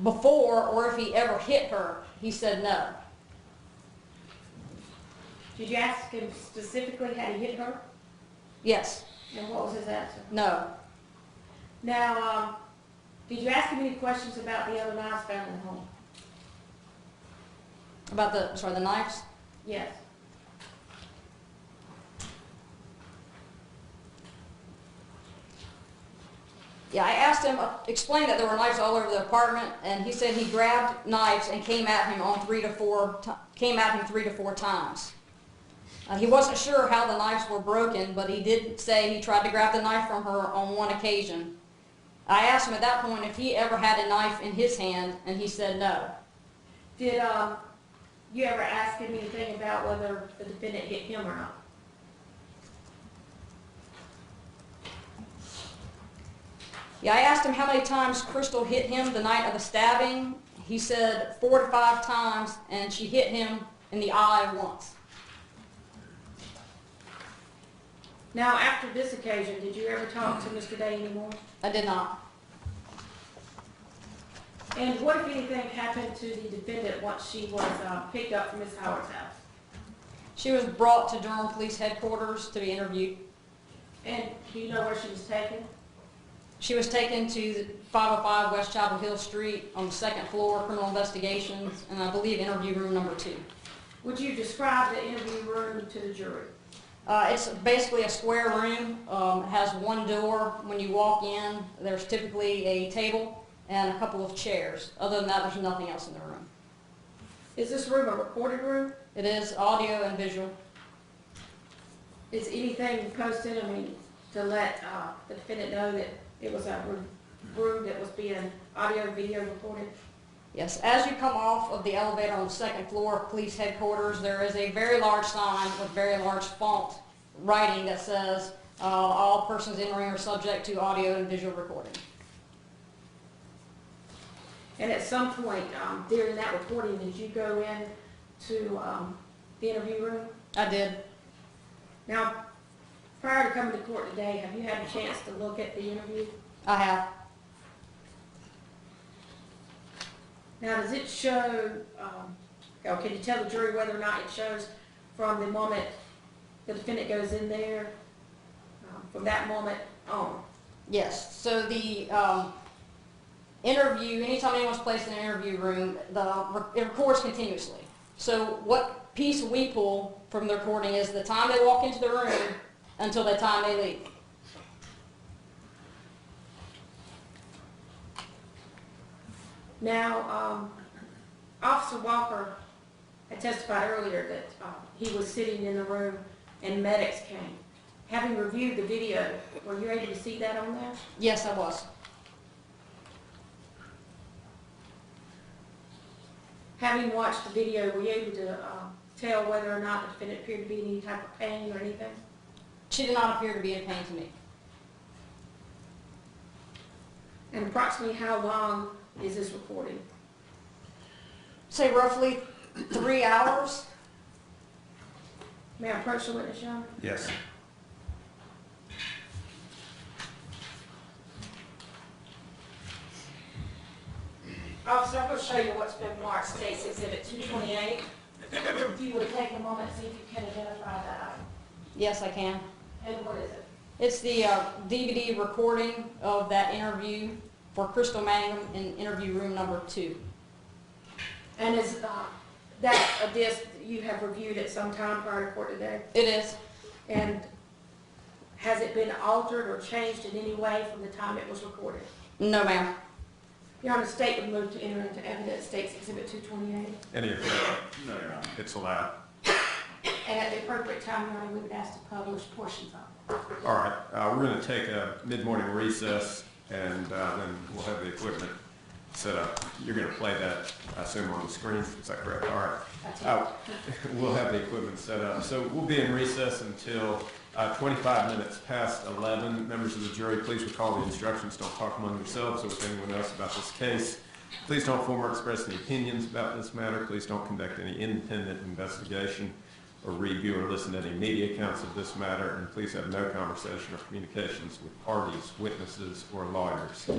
Speaker 7: before or if he ever hit her, He said no.
Speaker 6: Did you ask him specifically had he hit her?
Speaker 7: Yes.
Speaker 6: And what was his answer?
Speaker 7: No.
Speaker 6: Now, did you ask him any questions about the other knives found in the home?
Speaker 7: About the knives?
Speaker 6: Yes.
Speaker 7: Yeah, I asked him, explained that there were knives all over the apartment, and he said he grabbed knives and came at him 3 to 4 times. He wasn't sure how the knives were broken, but he did say he tried to grab the knife from her on one occasion. I asked him at that point if he ever had a knife in his hand, and he said no.
Speaker 6: Did you ever ask him anything about whether the defendant hit him or not?
Speaker 7: Yeah, I asked him how many times Crystal hit him the night of the stabbing. He said 4 to 5 times, and she hit him in the eye once.
Speaker 6: Now, after this occasion, did you ever talk to Mr. Day anymore?
Speaker 7: I did not.
Speaker 6: And what, if anything, happened to the defendant once she was picked up from Ms. Howard's house?
Speaker 7: She was brought to Durham Police Headquarters to be interviewed.
Speaker 6: And do you know where she was taken?
Speaker 7: She was taken to 505 West Chapel Hill Street on the 2nd floor, criminal investigations, and I believe interview room number 2.
Speaker 6: Would you describe the interview room to the jury?
Speaker 7: It's basically a square room. It has one door. When you walk in, there's typically a table and a couple of chairs. Other than that, there's nothing else in the room.
Speaker 6: Is this room a recorded room?
Speaker 7: It is audio and visual.
Speaker 6: Is anything posted, to let the defendant know that it was a room that was being audio and video recorded?
Speaker 7: Yes, as you come off of the elevator on the 2nd floor of police headquarters, there is a very large sign with very large font writing that says, all persons entering are subject to audio and visual recording.
Speaker 6: And at some point during that recording, did you go in to the interview room?
Speaker 7: I did.
Speaker 6: Now, prior to coming to court today, have you had a chance to look at the interview?
Speaker 7: I have.
Speaker 6: Now, does it show, can you tell the jury whether or not it shows from the moment the defendant goes in there, from that moment on?
Speaker 7: Yes, so the interview, anytime anyone's placed in an interview room, it records continuously. So what piece we pull from the recording is the time they walk into the room until the time they leave.
Speaker 6: Now, Officer Walker had testified earlier that he was sitting in the room and medics came. Having reviewed the video, were you able to see that on there?
Speaker 7: Yes, I was.
Speaker 6: Having watched the video, were you able to tell whether or not the defendant appeared to be in any type of pain or anything?
Speaker 7: She did not appear to be in pain to me.
Speaker 6: And approximately how long is this recording?
Speaker 7: Say roughly 3 hours.
Speaker 6: May I approach the witness, John?
Speaker 3: Yes.
Speaker 6: Officer, I'm going to show you what's been marked State's Exhibit 228. If you would take a moment, see if you can identify that item.
Speaker 7: Yes, I can.
Speaker 6: And what is it?
Speaker 7: It's the DVD recording of that interview for Crystal Mangum in interview room number 2.
Speaker 6: And is that a disc that you have reviewed at some time prior to court today?
Speaker 7: It is.
Speaker 6: And has it been altered or changed in any way from the time it was recorded?
Speaker 7: No, ma'am.
Speaker 6: Your Honor, the State would move to enter into evidence State's Exhibit 228.
Speaker 3: Any objection? No, Your Honor. It's allowed.
Speaker 6: And at the appropriate time, Your Honor, we would ask to publish portions of it.
Speaker 3: All right, we're going to take a mid-morning recess, and then we'll have the equipment set up. You're going to play that, I assume, on the screen. Is that correct? All right.
Speaker 6: That's it.
Speaker 3: We'll have the equipment set up. So we'll be in recess until 25 minutes past 11. Members of the jury, please recall the instructions. Don't talk among yourselves or with anyone else about this case. Please don't form or express any opinions about this matter. Please don't conduct any independent investigation or review or listen to any media accounts of this matter. And please have no conversation or communications with parties, witnesses, or lawyers.